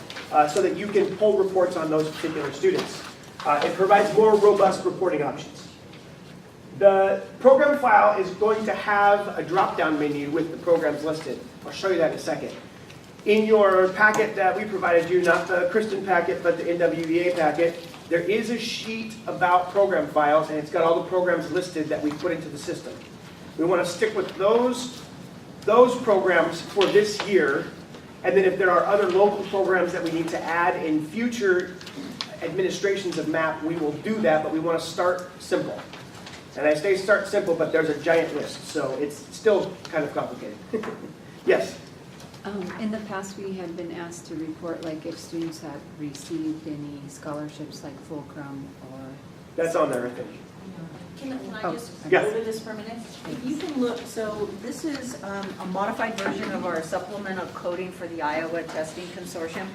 so that you can pull reports on those particular students. It provides more robust reporting options. The program file is going to have a drop-down menu with the programs listed. I'll show you that in a second. In your packet that we provided you, not the Kristen packet, but the NWEA packet, there is a sheet about program files, and it's got all the programs listed that we put into the system. We want to stick with those programs for this year, and then if there are other local programs that we need to add in future administrations of MAP, we will do that, but we want to start simple. And I say start simple, but there's a giant list, so it's still kind of complicated. Yes? In the past, we had been asked to report, like, if students have received any scholarships, like Fulcrum or... That's on there, I think. Can I just Yeah. go to this for a minute? If you can look, so this is a modified version of our supplement of coding for the Iowa Testing Consortium.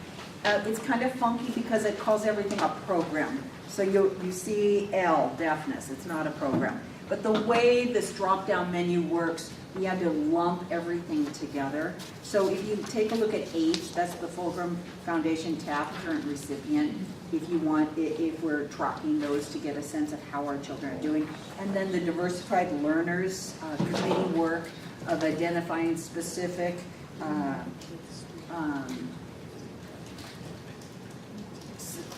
It's kind of funky because it calls everything a program. So you see L, deafness, it's not a program. But the way this drop-down menu works, we had to lump everything together. So if you take a look at age, that's the Fulcrum Foundation TAP current recipient. If you want, if we're tracking those to get a sense of how our children are doing. And then the diversified learners committee work of identifying specific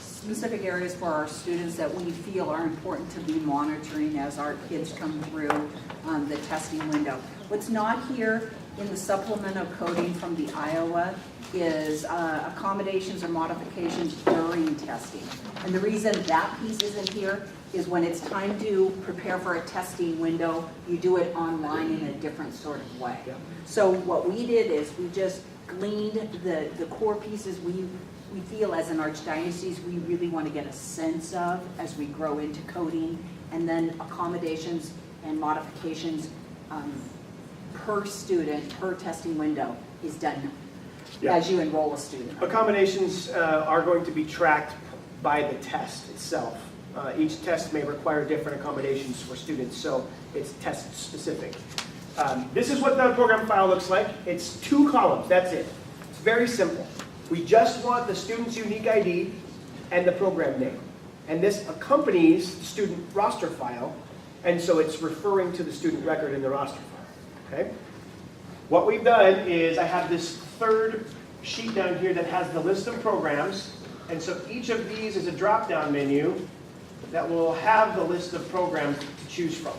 specific areas for our students that we feel are important to be monitoring as our kids come through the testing window. What's not here in the supplemental coding from the Iowa is accommodations or modifications during testing. And the reason that piece isn't here is when it's time to prepare for a testing window, you do it online in a different sort of way. So what we did is we just gleaned the core pieces we feel as an archdiocese we really want to get a sense of as we grow into coding, and then accommodations and modifications per student, per testing window is done as you enroll a student. Accommodations are going to be tracked by the test itself. Each test may require different accommodations for students, so it's test specific. This is what the program file looks like. It's 2 columns, that's it. It's very simple. We just want the student's unique ID and the program name. And this accompanies the student roster file, and so it's referring to the student record in the roster file. Okay? What we've done is I have this third sheet down here that has the list of programs, and so each of these is a drop-down menu that will have the list of programs to choose from.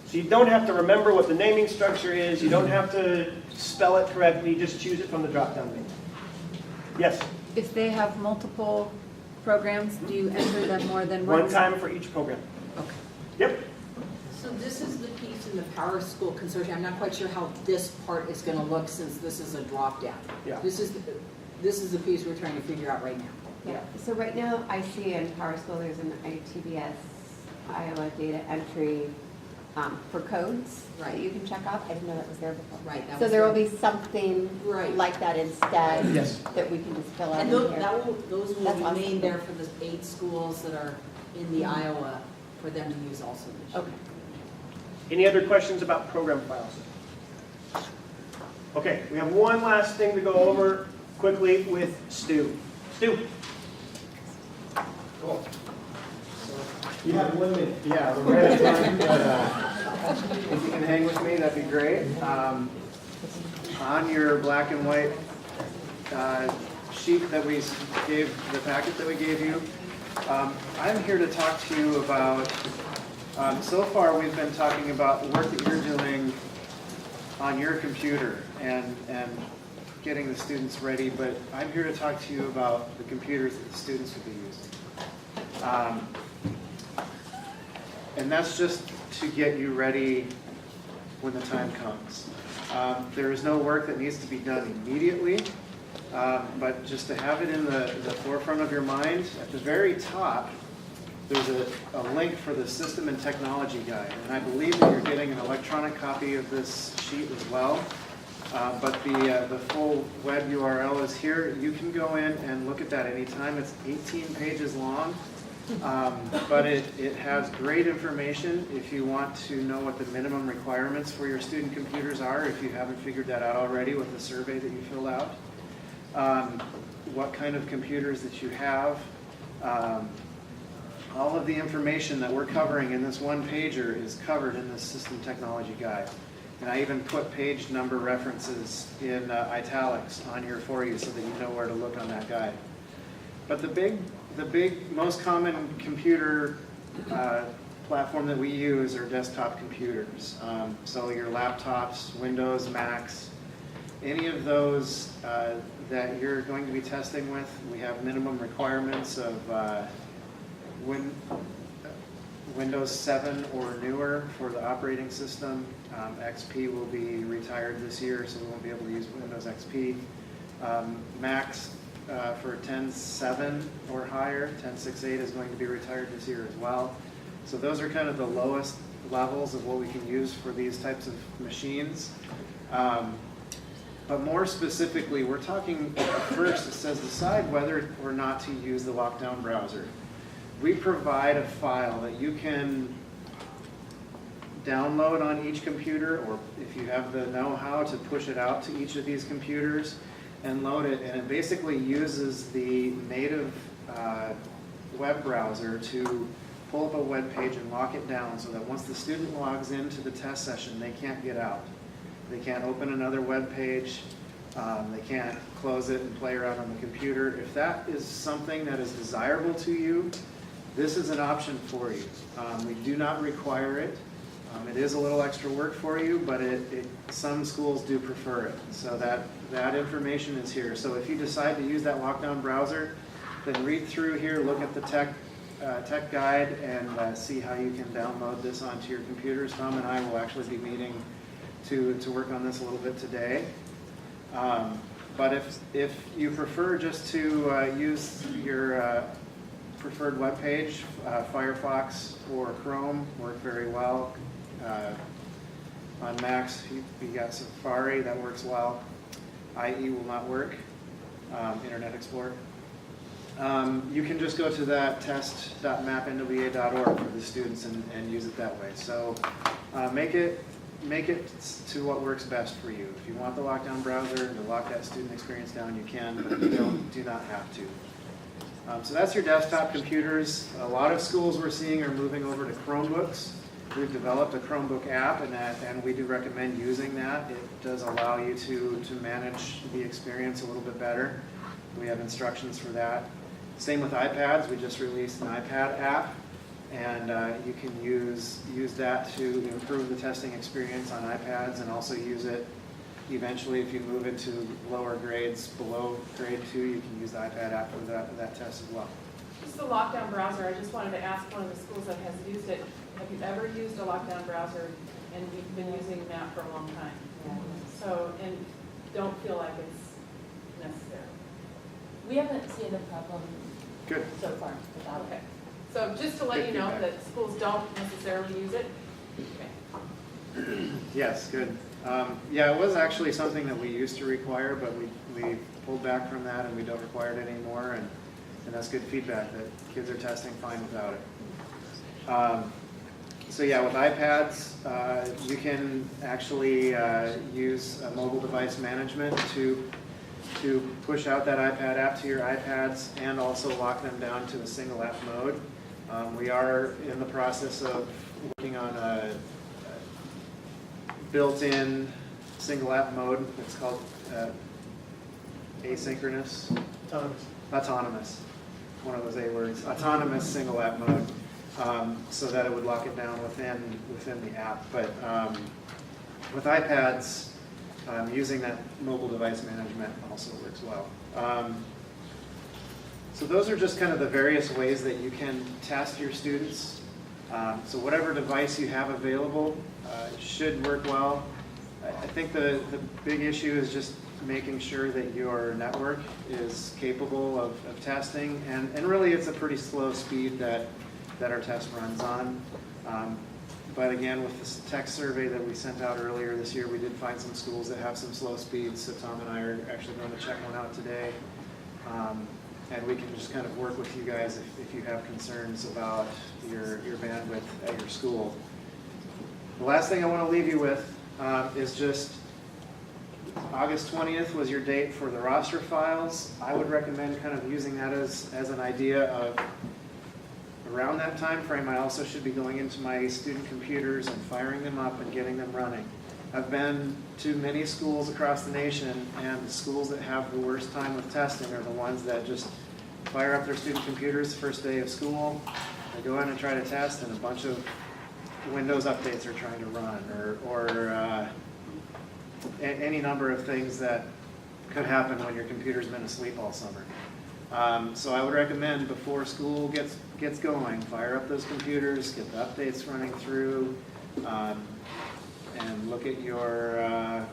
So you don't have to remember what the naming structure is, you don't have to spell it correctly, just choose it from the drop-down menu. Yes? If they have multiple programs, do you enter them more than once? One time for each program. Okay. Yep. So this is the piece in the Power School Consortium. I'm not quite sure how this part is going to look since this is a drop-down. Yeah. This is the piece we're trying to figure out right now. Yeah, so right now I see in Power School there's an ITBS Iowa data entry for codes that you can check off. I didn't know that was there before. Right. So there will be something like that instead Yes. that we can just fill out And in those, here. those will That's remain awesome. there for the 8 schools that are in the Iowa for them to use also this year. Okay. Any other questions about program files? Okay, we have one last thing to go over quickly with Stu. Stu? Cool. You have 1 minute. Yeah, we're right at time, but if you can hang with me, that'd be great. On your black and white sheet that we gave, the packet that we gave you, I'm here to talk to you about, so far we've been talking about the work that you're doing on your computer and getting the students ready, but I'm here to talk to you about the computers that the students will be using. And that's just to get you ready when the time comes. There is no work that needs to be done immediately, but just to have it in the forefront of your mind. At the very top, there's a link for the System and Technology Guide, and I believe that you're getting an electronic copy of this sheet as well. But the full web URL is here. You can go in and look at that anytime. It's 18 pages long. But it has great information if you want to know what the minimum requirements for your student computers are, if you haven't figured that out already with the survey that you filled out. What kind of computers that you have. All of the information that we're covering in this one pager is covered in this System Technology Guide. And I even put page number references in italics on here for you so that you know where to look on that guide. But the big, most common computer platform that we use are desktop computers. So your laptops, Windows, Macs, any of those that you're going to be testing with, we have minimum requirements of Windows 7 or newer for the operating system. XP will be retired this year, so we won't be able to use Windows XP. Macs for 10.7 or higher, 10.6.8 is going to be retired this year as well. So those are kind of the lowest levels of what we can use for these types of machines. But more specifically, we're talking first, it says decide whether or not to use the lockdown browser. We provide a file that you can download on each computer, or if you have the know-how to push it out to each of these computers and load it. And it basically uses the native web browser to pull up a web page and lock it down so that once the student logs into the test session, they can't get out. They can't open another web page. They can't close it and play around on the computer. If that is something that is desirable to you, this is an option for you. We do not require it. It is a little extra work for you, but some schools do prefer it. So that information is here. So if you decide to use that lockdown browser, then read through here, look at the tech guide, and see how you can download this onto your computers. Tom and I will actually be meeting to work on this a little bit today. But if you prefer just to use your preferred web page, Firefox or Chrome work very well. On Macs, you got Safari, that works well. IE will not work, Internet Explorer. You can just go to that test.mapnwa.org for the students and use it that way. So make it to what works best for you. If you want the lockdown browser to lock that student experience down, you can, but you do not have to. So that's your desktop computers. A lot of schools we're seeing are moving over to Chromebooks. We've developed a Chromebook app, and we do recommend using that. It does allow you to manage the experience a little bit better. We have instructions for that. Same with iPads. We just released an iPad app, and you can use that to improve the testing experience on iPads, and also use it eventually if you move into lower grades below grade 2. You can use the iPad app for that test as well. Just the lockdown browser, I just wanted to ask one of the schools that has used it, have you ever used a lockdown browser and you've been using that for a long time? Yeah. So, and don't feel like it's necessary. We haven't seen a problem Good. so far without Okay. it. So just to let Good you know feedback. that schools don't necessarily use it. Okay. Yes, good. Yeah, it was actually something that we used to require, but we pulled back from that and we don't require it anymore, and that's good feedback that kids are testing fine without it. So yeah, with iPads, you can actually use mobile device management to push out that iPad app to your iPads and also lock them down to a single app mode. We are in the process of working on a built-in single app mode. It's called asynchronous. Autonomous. One of those A words. Autonomous single app mode. So that it would lock it down within the app. But with iPads, using that mobile device management also works well. So those are just kind of the various ways that you can test your students. So whatever device you have available should work well. I think the big issue is just making sure that your network is capable of testing. And really it's a pretty slow speed that our test runs on. But again, with this tech survey that we sent out earlier this year, we did find some schools that have some slow speeds. So Tom and I are actually going to check one out today. And we can just kind of work with you guys if you have concerns about your bandwidth at your school. The last thing I want to leave you with is just August 20th was your date for the roster files. I would recommend kind of using that as an idea of around that time frame. I also should be going into my student computers and firing them up and getting them running. I've been to many schools across the nation, and the schools that have the worst time with testing are the ones that just fire up their student computers the first day of school. They go in and try to test, and a bunch of Windows updates are trying to run, or any number of things that could happen when your computer's been asleep all summer. So I would recommend before school gets going, fire up those computers, get the updates running through, and look at your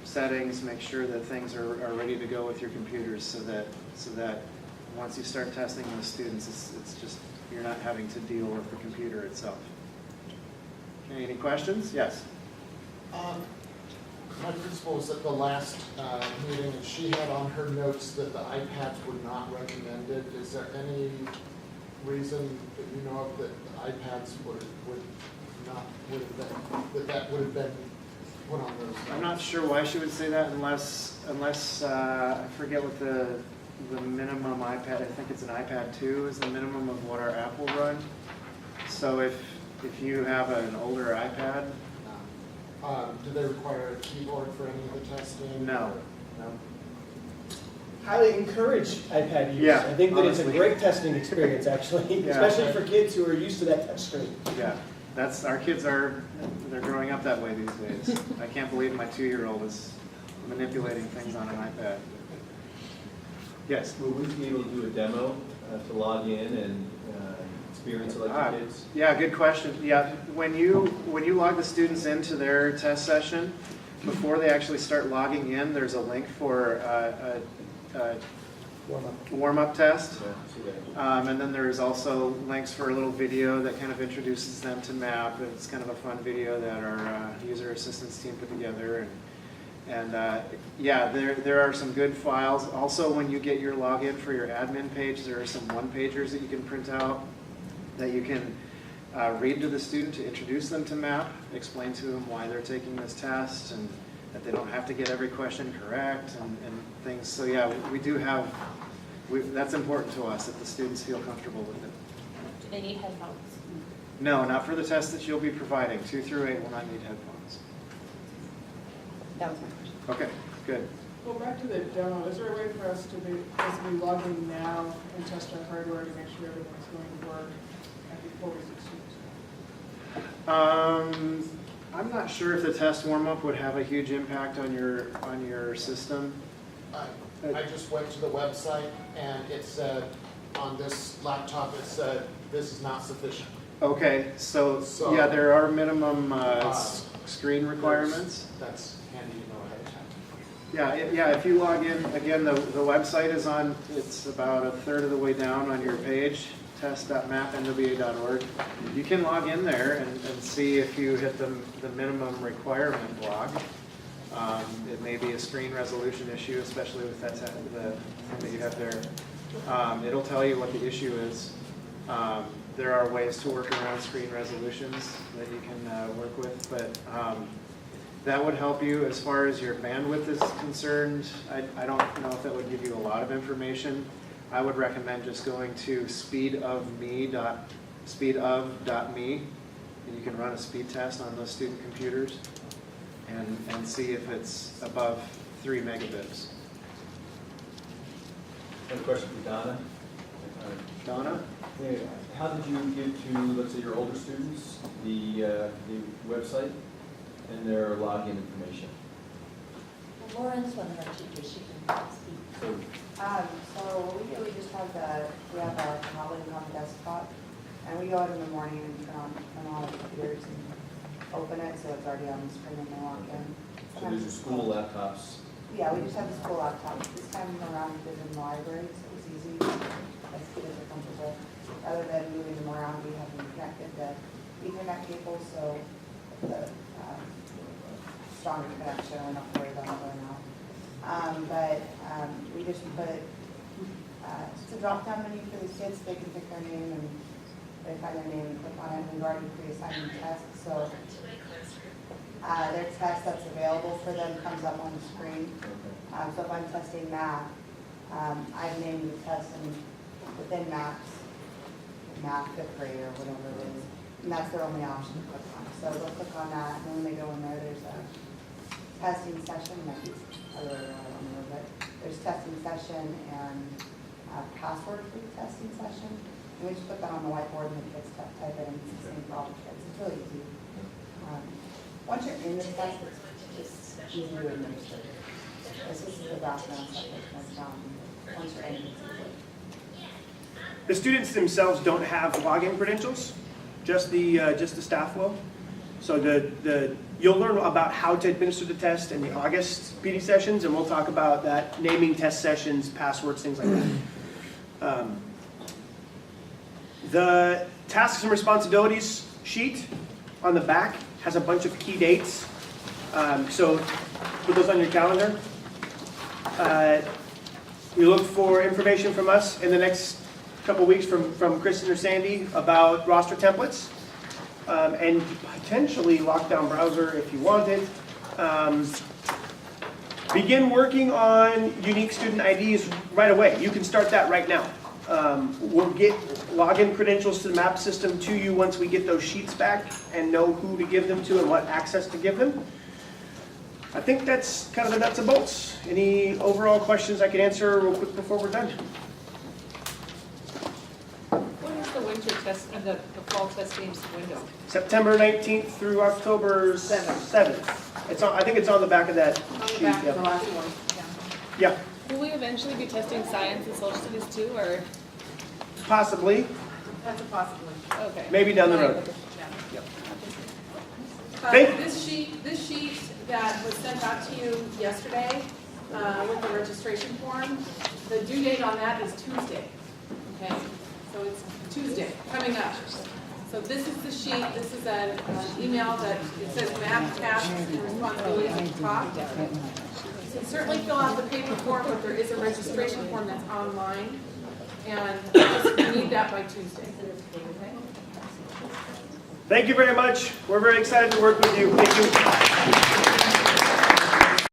settings, make sure that things are ready to go with your computers so that once you start testing those students, it's just, you're not having to deal with the computer itself. Okay, any questions? Yes? My principal was at the last meeting, and she had on her notes that the iPads were not recommended. Is there any reason that you know of that the iPads would not, that would have been put on those. I'm not sure why she would say that unless I forget what the minimum iPad, I think it's an iPad 2 is the minimum of what our app will run. So if you have an older iPad, Do they require a keyboard for any of the testing? no. Highly encourage iPad use. Yeah, I think that it's a honestly. great testing experience, actually, Yeah. especially for kids who are used to that touch screen. Yeah, our kids they're growing up that way these days. I can't believe my 2-year-old is manipulating things on an iPad. Yes? Will we be able to do a demo to log in and experience it like the kids? Yeah, good question. Yeah, when you log the students into their test session, before they actually start logging in, there's a link for a warm-up test. Yeah, see that. And then there's also links for a little video that kind of introduces them to MAP. It's kind of a fun video that our user assistance team put together. And yeah, there are some good files. Also, when you get your login for your admin page, there are some one-pagers that you can print out that you can read to the student to introduce them to MAP, explain to them why they're taking this test, and that they don't have to get every question correct and things. So yeah, we do have, that's important to us, that the students feel comfortable with it. Do they need headphones? No, not for the test that you'll be providing. 2 through 8 will not need headphones. That was my question. Okay, good. Well, back to the demo, is there a way for us to be basically logging now and test our hardware to make sure everything's going to work before we succeed? I'm not sure if the test warm-up would have a huge impact on your system. I just went to the website and it said, on this laptop, it said, this is not sufficient. Okay, so yeah, there are minimum screen requirements. That's handy to know ahead of time. Yeah, if you log in, again, the website is on, it's about a third of the way down on your page, test.mapnwa.org. You can log in there and see if you hit the minimum requirement block. It may be a screen resolution issue, especially with the thing that you have there. It'll tell you what the issue is. There are ways to work around screen resolutions that you can work with, but that would help you. As far as your bandwidth is concerned, I don't know if that would give you a lot of information. I would recommend just going to speedof.me, and you can run a speed test on those student computers and see if it's above 3 megabits. I have a question for Donna. Donna? How did you give to, let's say, your older students the website and their login information? Well, Lauren's one of our teachers, she can speak. So, So we just have we have a link on the desktop, and we go out in the morning and turn on the computers and open it, so it's already on the screen when they walk in. so these are school laptops. Yeah, we just have the school laptop. This time around we did it in the library, so it was easy. As kids are comfortable. Rather than moving them around, we have them connected to Ethernet cables, so the stronger connection, we're not worried about it going out. But we just put just a drop-down menu for the kids. They can pick their name and they find their name and click on it. We've already pre-assigned the test, so their test that's available for them comes up on the screen. So if I'm testing math, I've named the test and within math 5th grade or whatever it is, and that's their only option to click on. So they'll click on that, and then when they go in there, there's a testing session, maybe other way around, I don't know, but there's testing session and password-free testing session. And we just put that on the whiteboard and the kids type it in, it's the same for all the kids. It's really easy. Once you're in the test, it's easy to administer. This is the background stuff that's down. Once you're in, it's easy. The students themselves don't have login credentials, just the staff will. So you'll learn about how to administer the test in the August PD sessions, and we'll talk about that, naming test sessions, passwords, things like that. The tasks and responsibilities sheet on the back has a bunch of key dates. So put those on your calendar. You look for information from us in the next couple weeks from Kristen or Sandy about roster templates. and potentially lockdown browser if you want it. Begin working on unique student IDs right away. You can start that right now. We'll get login credentials to the MAP system to you once we get those sheets back and know who to give them to and what access to give them. I think that's kind of the nuts and bolts. Any overall questions I can answer real quick before we're done? When is the winter test, the fall testing window? September 19th through October 7th. It's on, I think it's on the back of that On the sheet. back Yeah. of the last one. Yeah, Will we eventually be testing science and social studies too, or? possibly, That's a possibility. Okay. maybe down the road. This sheet that was sent out to you yesterday with the registration form, the due date on that is Tuesday, okay? So it's Tuesday, coming up. So this is the sheet, this is an email that it says MAP tasks and responsibilities at the top. You can certainly fill out the paper form, but there is a registration form that's online, and we need that by Tuesday. Thank you very much. We're very excited to work with you. Thank you.